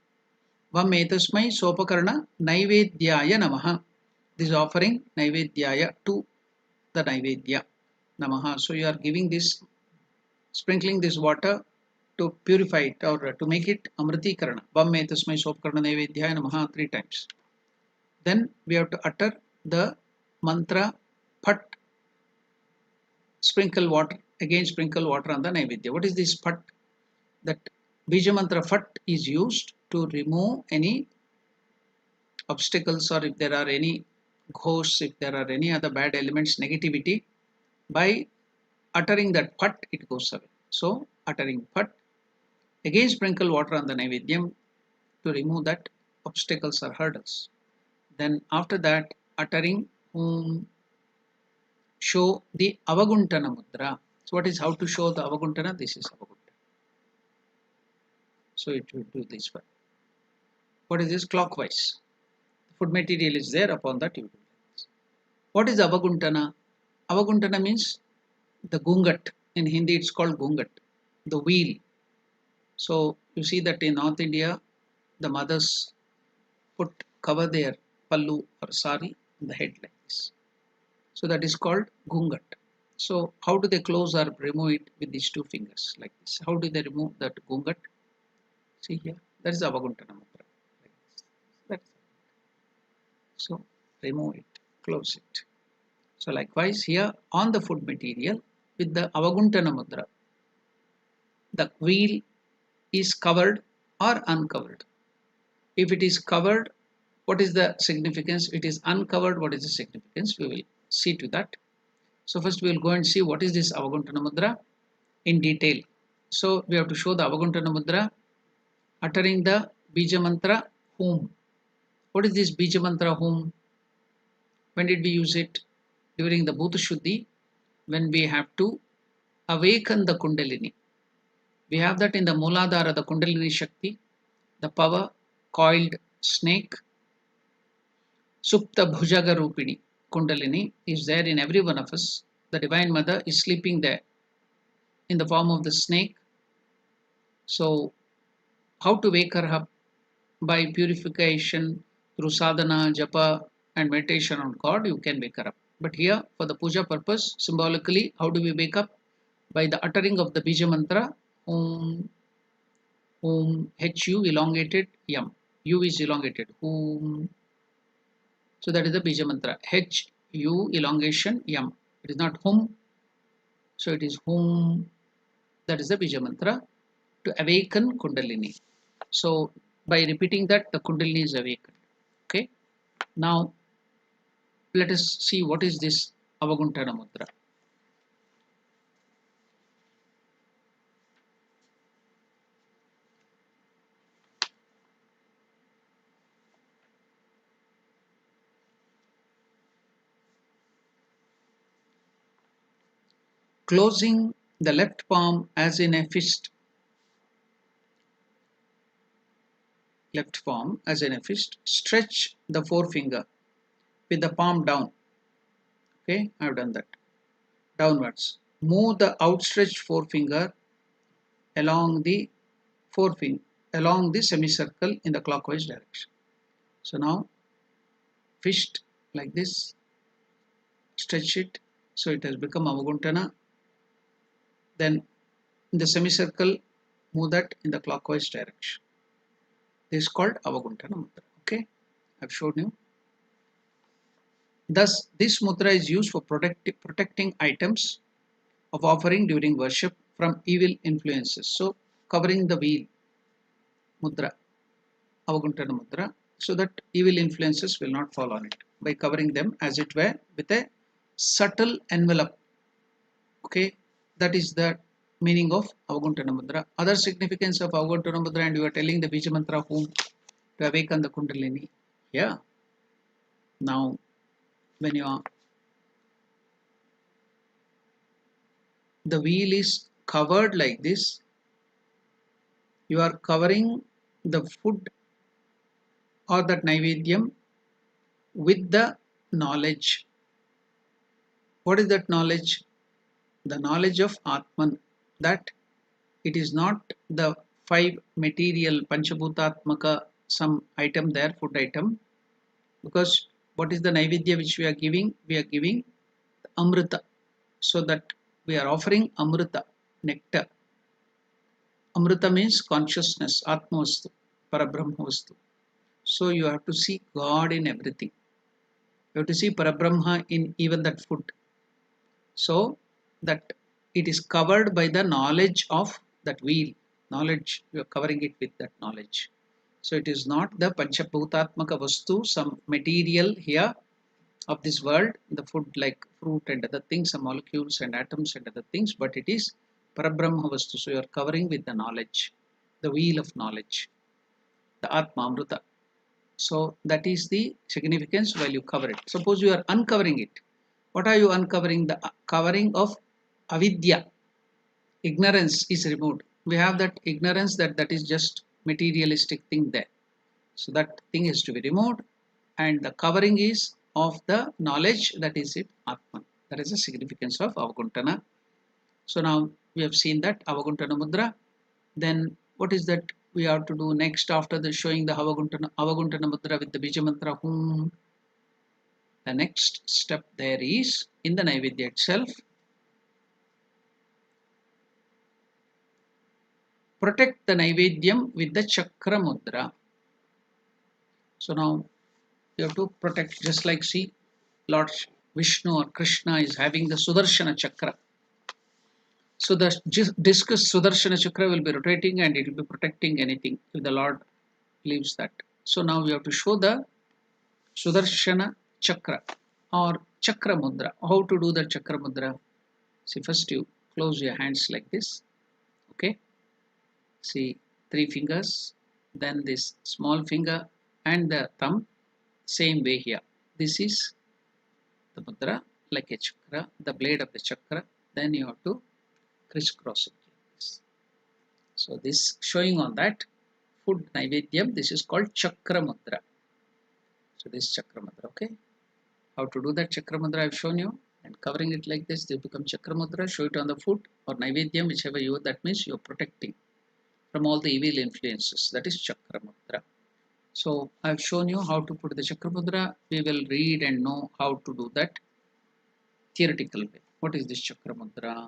Vam etasmai sopakarana naivedyaya namaha. This offering naivedyaya, to the naivedya namaha. So you are giving this, sprinkling this water to purify it or to make it amritikarana. Vam etasmai sopakarana naivedyaya namaha 3 times. Then we have to utter the mantra Phat. Sprinkle water, again sprinkle water on the naivedya. What is this Phat? That bija mantra Phat is used to remove any obstacles, or if there are any ghosts, if there are any other bad elements, negativity. By uttering that Phat, it goes away. So uttering Phat, again sprinkle water on the naivedyam to remove that obstacles or hurdles. Then after that, uttering show the avaguntana mudra. So what is, how to show the avaguntana? This is avaguntana. So it will do this one. What is this? Clockwise. The food material is there, upon that you do this. What is avaguntana? Avaguntana means the gungat. In Hindi it's called gungat, the wheel. So you see that in North India, the mothers cover their pallu or sari in the head like this. So that is called gungat. So how do they close or remove it? With these 2 fingers like this. How do they remove that gungat? See here, that is avaguntana mantra. Like this. That's so remove it, close it. So likewise here on the food material with the avaguntana mudra, the wheel is covered or uncovered. If it is covered, what is the significance? It is uncovered, what is the significance? We will see to that. So first we will go and see what is this avaguntana mudra in detail. So we have to show the avaguntana mudra uttering the bija mantra Hum. What is this bija mantra Hum? When did we use it? During the Bhuta Shuddhi, when we have to awaken the Kundalini. We have that in the Mooladhara, the Kundalini Shakti, the power coiled snake, Supta Bhujaga Rupini. Kundalini is there in every one of us. The Divine Mother is sleeping there in the form of the snake. So how to wake her up? By purification through sadhana, japa and meditation on God, you can wake her up. But here for the puja purpose, symbolically, how do we wake up? By the uttering of the bija mantra Om, Om, H-U elongated Yam. U is elongated. Om. So that is the bija mantra. H-U elongation Yam. It is not Hum. So it is Hum. That is the bija mantra to awaken Kundalini. So by repeating that, the Kundalini is awakened. Okay. Now let us see what is this Avaguntana Mudra. Closing the left palm as in a fist. Left palm as in a fist. Stretch the forefinger with the palm down. Okay, I have done that. Downwards. Move the outstretched forefinger along the forefinger along the semicircle in the clockwise direction. So now fist like this, stretch it, so it has become Avaguntana. Then in the semicircle, move that in the clockwise direction. This is called Avaguntana Mudra. Okay, I've shown you. Thus, this mudra is used for protecting items of offering during worship from evil influences. So, covering the wheel, mudra, Avaguntana Mudra, so that evil influences will not fall on it by covering them as it were with a subtle envelope. Okay, that is the meaning of Avaguntana Mudra. Other significance of Avaguntana Mudra, and you are telling the Bija Mantra whom to awaken the Kundalini. Yeah. Now, when you are, the wheel is covered like this, you are covering the food or that Naivedyam with the knowledge. What is that knowledge? The knowledge of Atman, that it is not the five material Panchabhutatmaka, some item there, food item, because what is the Naivedya which we are giving? We are giving Amrita, so that we are offering Amrita, nectar. Amrita means consciousness, Atmavastu, Parabrahmavastu. So you have to see God in everything. You have to see Parabrahma in even that food. So that it is covered by the knowledge of that wheel. Knowledge, you are covering it with that knowledge. So it is not the Panchabhutatmaka Vastu, some material here of this world, the food like fruit and other things, some molecules and atoms and other things, but it is Parabrahma Vastu. So you are covering with the knowledge, the wheel of knowledge, the Atma Amrita. So that is the significance while you cover it. Suppose you are uncovering it. What are you uncovering? The covering of avidya. Ignorance is removed. We have that ignorance that is just materialistic thing there. So that thing is to be removed, and the covering is of the knowledge, that is it, Atman. That is the significance of Avaguntana. So now we have seen that Avaguntana Mudra. Then what is that we have to do next after the showing the Avaguntana Mudra with the Bija Mantra Hum? The next step there is in the Naivedya itself. Protect the Naivedyam with the Chakra Mudra. So now you have to protect, just like see Lord Vishnu or Krishna is having the Sudarshana Chakra. So the discus Sudarshana Chakra will be rotating and it will be protecting anything if the Lord leaves that. So now we have to show the Sudarshana Chakra or Chakra Mudra. How to do the Chakra Mudra? See, first you close your hands like this. Okay. See, 3 fingers, then this small finger and the thumb, same way here. This is the mudra like a chakra, the blade of the chakra. Then you have to crisscross it like this. So this showing on that food Naivedyam, this is called Chakra Mudra. So this Chakra Mudra, okay. How to do that Chakra Mudra I have shown you, and covering it like this, they become Chakra Mudra. Show it on the food or Naivedyam, whichever you, that means you are protecting from all the evil influences. That is Chakra Mudra. So I have shown you how to put the Chakra Mudra. We will read and know how to do that theoretical way. What is this Chakra Mudra?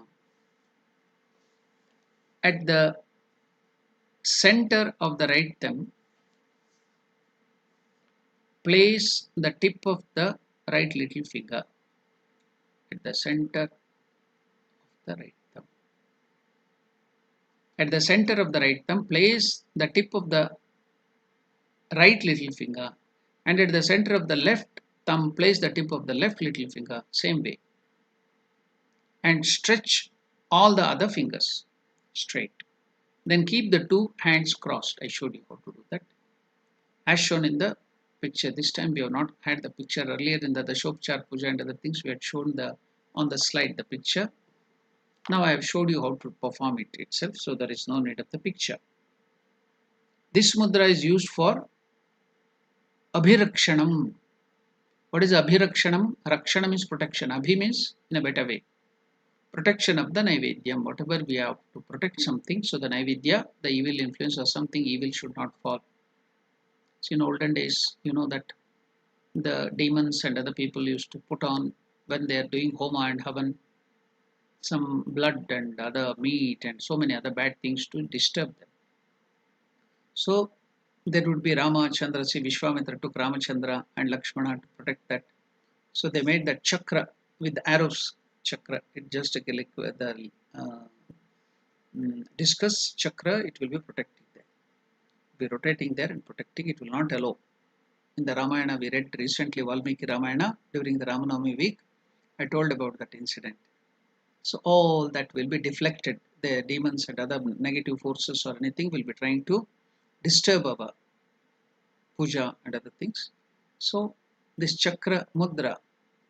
At the center of the right thumb, place the tip of the right little finger at the center of the right thumb. At the center of the right thumb, place the tip of the right little finger, and at the center of the left thumb, place the tip of the left little finger, same way. and stretch all the other fingers straight. Then keep the two hands crossed. I showed you how to do that. As shown in the picture. This time we have not had the picture. Earlier in the Dashopchar Puja and other things, we had shown on the slide the picture. Now I have showed you how to perform it itself, so there is no need of the picture. This mudra is used for Abhirakshanam. What is Abhirakshanam? Rakshanam is protection. Abhi means in a better way. Protection of the Naivedyam. Whatever we have to protect something, so the Naivedya, the evil influence or something evil should not fall. So in olden days, you know that the demons and other people used to put on, when they are doing Homa and Havan, some blood and other meat and so many other bad things to disturb them. So there would be Ramachandra, see Vishwamitra took Ramachandra and Lakshmana to protect that. So they made that chakra with arrows. Chakra, it just like the discus chakra, it will be protected there. Be rotating there and protecting, it will not allow. In the Ramayana we read recently, Valmiki Ramayana, during the Ramanavami week, I told about that incident. So all that will be deflected. The demons and other negative forces or anything will be trying to disturb our puja and other things. So this chakra mudra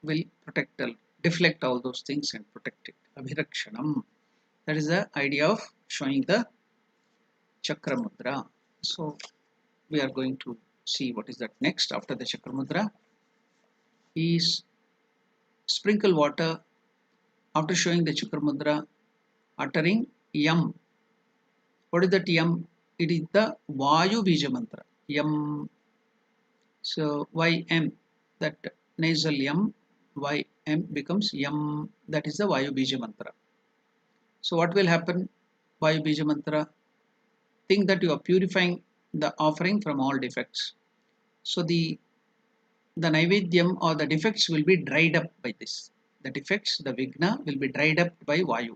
will protect, deflect all those things and protect it. Abhirakshanam. That is the idea of showing the chakra mudra. So we are going to see what is that next after the chakra mudra. Is sprinkle water after showing the chakra mudra, uttering yam. What is that yam? It is the Vayu Bija mantra. Yam. So YM, that nasal yam, YM becomes yam. That is the Vayu Bija mantra. So what will happen? Vayu Bija mantra. Think that you are purifying the offering from all defects. So the Naivedyam or the defects will be dried up by this. The defects, the Vigna will be dried up by Vayu.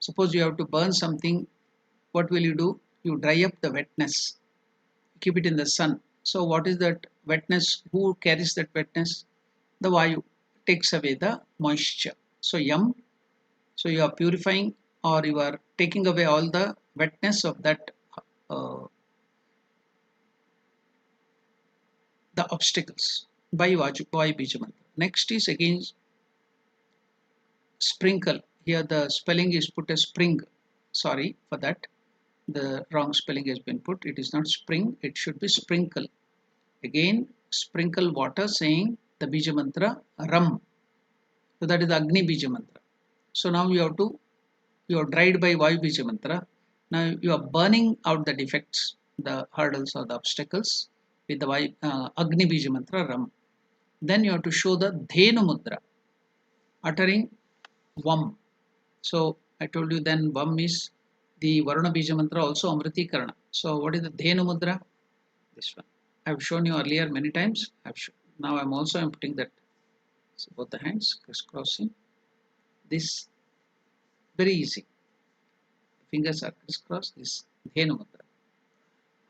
Suppose you have to burn something, what will you do? You dry up the wetness, keep it in the sun. So what is that wetness? Who carries that wetness? The Vayu takes away the moisture. So yam, so you are purifying or you are taking away all the wetness of that the obstacles by Bija mantra. Next is again sprinkle. Here the spelling is put as spring. Sorry for that. The wrong spelling has been put. It is not spring. It should be sprinkle. Again, sprinkle water saying the Bija mantra Ram. So that is the Agni Bija mantra. So now you are dried by Vayu Bija mantra. Now you are burning out the defects, the hurdles or the obstacles with the Agni Bija mantra Ram. Then you have to show the Dhenu mudra, uttering Vam. So I told you then Vam is the Varuna Bija mantra, also Amriti Karana. So what is the Dhenu mudra? This one. I have shown you earlier many times. Now I am putting that. So both the hands crisscrossing. This very easy. Fingers are crisscrossed. This Dhenu mudra.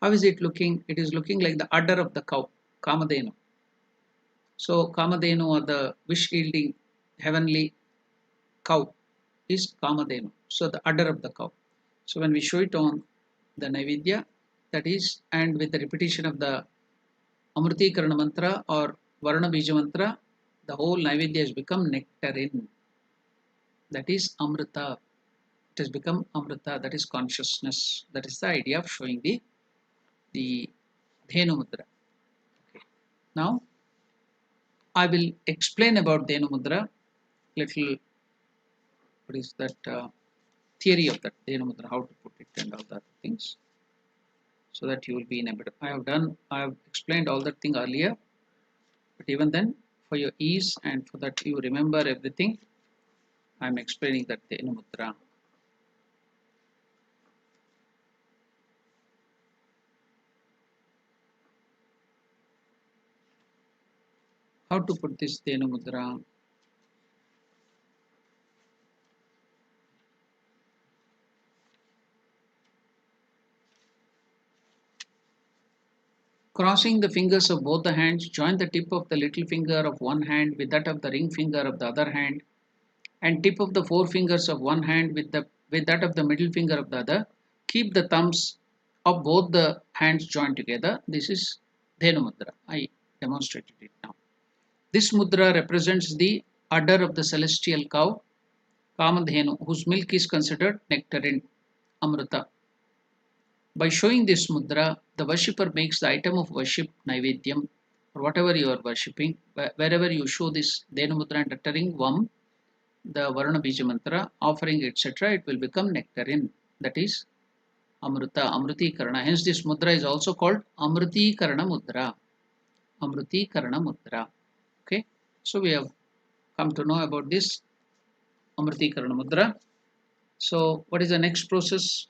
How is it looking? It is looking like the udder of the cow, Kamadhenu. So Kamadhenu or the wish-yielding heavenly cow is Kamadhenu. So the udder of the cow. So when we show it on the Naivedya, that is, and with the repetition of the Amriti Karana mantra or Varuna Bija mantra, the whole Naivedya has become nectarine. That is Amrita. It has become Amrita. That is consciousness. That is the idea of showing the Dhenu mudra. Okay. Now I will explain about Dhenu mudra. Little, what is that theory of that Dhenu mudra, how to put it and all that things, so that you will be in a better. I have explained all that thing earlier, but even then, for your ease and for that you remember everything, I am explaining that Dhenu mudra. How to put this Dhenu mudra? Crossing the fingers of both the hands, join the tip of the little finger of one hand with that of the ring finger of the other hand and tip of the four fingers of one hand with that of the middle finger of the other. Keep the thumbs of both the hands joined together. This is Dhenu Mudra. I demonstrated it now. This mudra represents the udder of the celestial cow, Kamadhenu, whose milk is considered nectarine, Amrita. By showing this mudra, the worshipper makes the item of worship Naivedyam, or whatever you are worshipping. Wherever you show this Dhenu mudra and uttering Vam, the Varuna Bija mantra, offering etc., it will become nectarine, that is Amrita, Amruti Karana. Hence, this mudra is also called Amruti Karana Mudra. Amruti Karana Mudra. Okay, so we have come to know about this Amruti Karana Mudra. So, what is the next process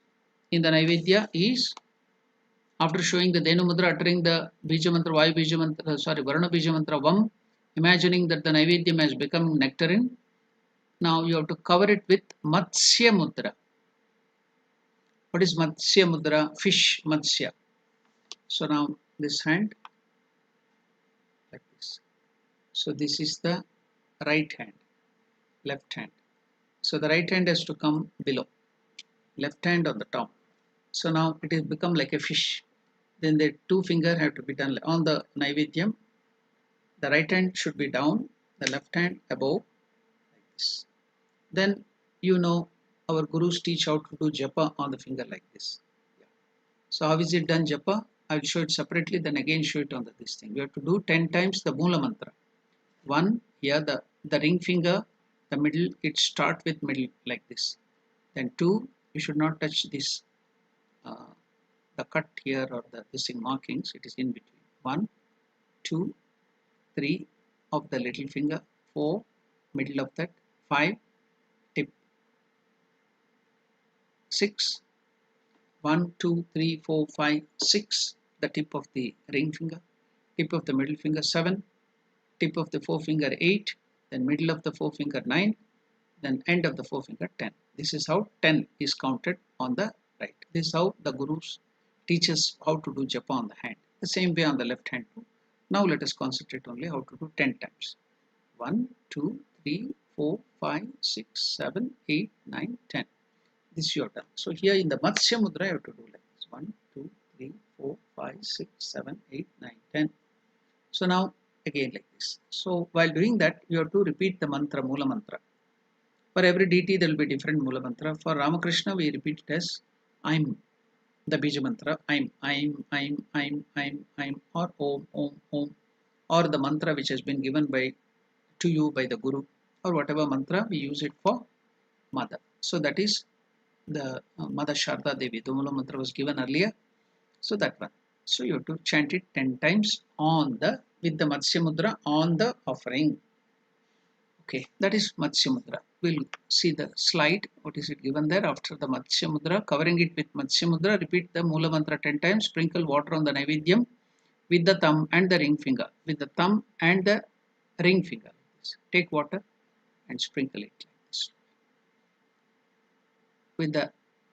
in the Naivedya is after showing the Dhenu Mudra, uttering the Bija mantra, Vayu Bija mantra, Varuna Bija mantra, Vam, imagining that the Naivedyam has become nectarine. Now you have to cover it with Matsya Mudra. What is Matsya Mudra? Fish Matsya. So now this hand, like this. So this is the right hand, left hand. So the right hand has to come below, left hand on the top. So now it has become like a fish. Then the two fingers have to be done on the Naivedyam. The right hand should be down, the left hand above, like this. Then you know our gurus teach how to do japa on the finger like this. Yeah. So how is it done japa? I will show it separately, then again show it on this thing. We have to do 10 times the Mula mantra. One, here the ring finger, the middle, it start with middle like this. Then two, you should not touch this, the cut here or this thing markings, it is in between. 1, 2, 3 of the little finger, 4, middle of that, 5, tip, 6, 1, 2, 3, 4, 5, 6, the tip of the ring finger, tip of the middle finger, 7, tip of the forefinger, 8, then middle of the forefinger, 9, then end of the forefinger, 10. This is how 10 is counted on the right. This is how the gurus teach us how to do japa on the hand. The same way on the left hand too. Now let us concentrate only how to do 10 times. 1, 2, 3, 4, 5, 6, 7, 8, 9, 10. This you have done. So here in the Matsya Mudra you have to do like this. 1, 2, 3, 4, 5, 6, 7, 8, 9, 10. So now again like this. So while doing that you have to repeat the mantra, Mula mantra. For every deity there will be different Mula mantra. For Ramakrishna we repeat it as I'm. The Bija mantra, I'm, or Om, or the mantra which has been given to you by the Guru, or whatever mantra we use it for Mother. So that is the Mother Sharda Devi. The Mula mantra was given earlier. So that one. So you have to chant it 10 times with the Matsya Mudra on the offering. Okay, that is Matsya Mudra. We'll see the slide. What is it given there after the Matsya Mudra? Covering it with Matsya Mudra, repeat the Mula Mantra 10 times. Sprinkle water on the Naivedyam with the thumb and the ring finger. With the thumb and the ring finger. Take water and sprinkle it like this. With the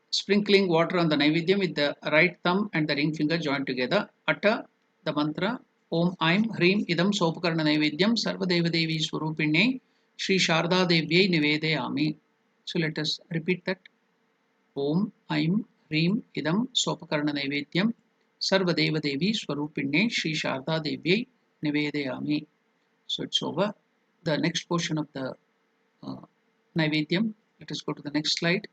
sprinkling water on the Naivedyam with the right thumb and the ring finger joined together, utter the mantra Om Aim Hrim Idam Sopakarna Naivedyam Sarva Deva Devi Swarupinne Shri Sharda Devyai Nivedayami. So let us repeat that. Om Aim Hrim Idam Sopakarna Naivedyam Sarva Deva Devi Swarupinne Shri Sharda Devyai Nivedayami. So it's over. The next portion of the Naivedyam. Let us go to the next slide.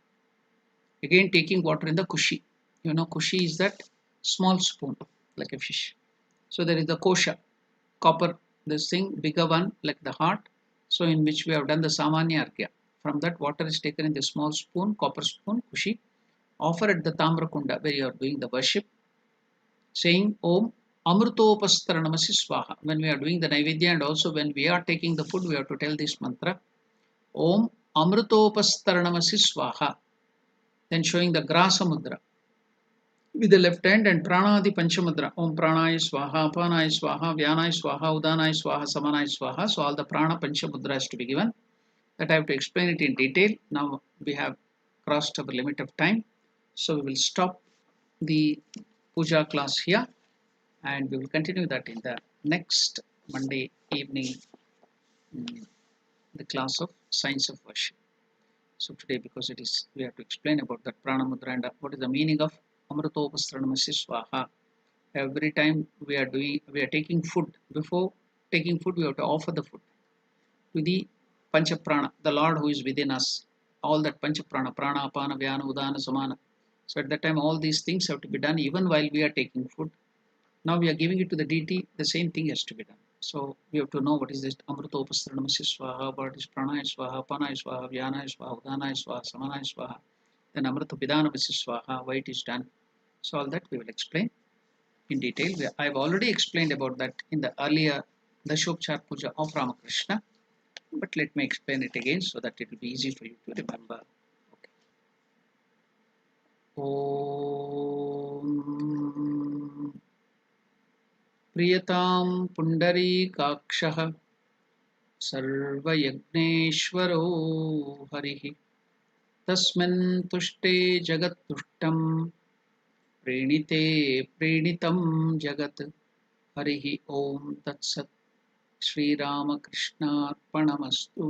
Again taking water in the kushi. You know kushi is that small spoon like a fish. So there is the kosha, copper, this thing, bigger one like the heart. So in which we have done the Samanya Arghya. From that water is taken in the small spoon, copper spoon, kushi. Offer at the Tamra Kunda where you are doing the worship. Saying Om Amrutopastaranamasi Swaha. When we are doing the Naivedya and also when we are taking the food we have to tell this mantra. Om Amrutopastaranamasi Swaha. Then showing the Grasa Mudra with the left hand and Pranadi Panchamudra. Om Pranaya Swaha, Apanaya Swaha, Vyanaya Swaha, Udanaya Swaha, Samanaya Swaha. So all the Prana Panchamudra has to be given. That I have to explain it in detail. Now we have crossed our limit of time. So we will stop the puja class here and we will continue that in the next Monday evening the class of science of worship. So today, because it is, we have to explain about that prana mudra and what is the meaning of amritopastranamasi swaha. Every time we are taking food. Before taking food, we have to offer the food to the panchaprana, the Lord who is within us. All that panchaprana, prana, apana, vyana, udana, samana. So at that time, all these things have to be done even while we are taking food. Now we are giving it to the deity, the same thing has to be done. So we have to know what is this Amritopastranamasi Swaha, what is Prana Swaha, Pana Swaha, Vyana Swaha, Udana Swaha, Samana Swaha, then Amritopidanamasi Swaha, why it is done. So all that we will explain in detail. I have already explained about that in the earlier Dashopchar Puja of Ramakrishna, but let me explain it again so that it will be easy for you to remember. Okay. Om प्रियतां पुण्डरीकाक्षः सर्वयज्ञेश्वरो हरिः तस्मिन् तुष्टे जगत्तुष्टं प्रीणिते प्रीणितं जगत् हरिः ॐ तत्सत् श्रीरामकृष्णार्पणमस्तु.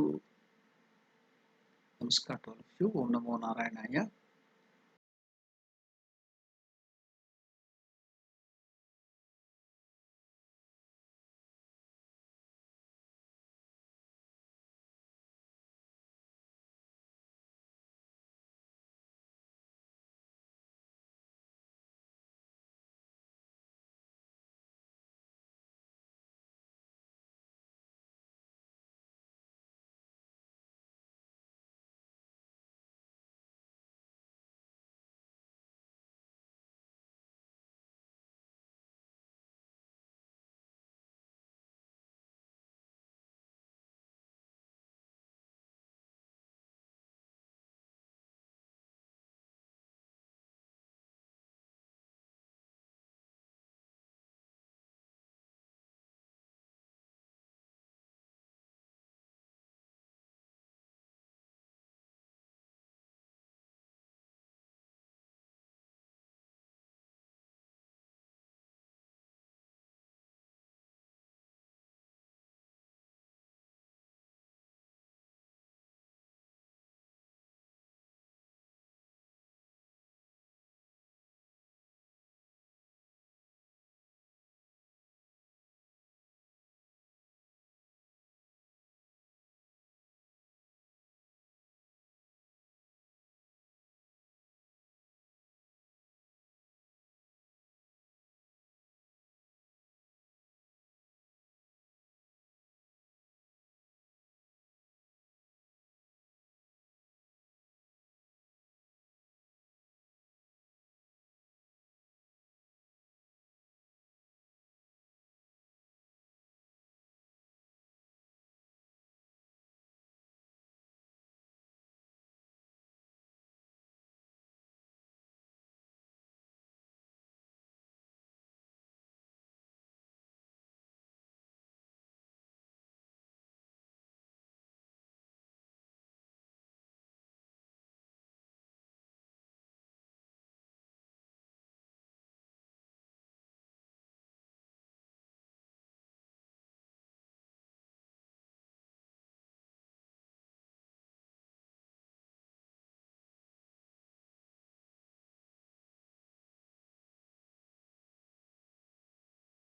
Namaskar to all of you. Om Namo Narayanaaya.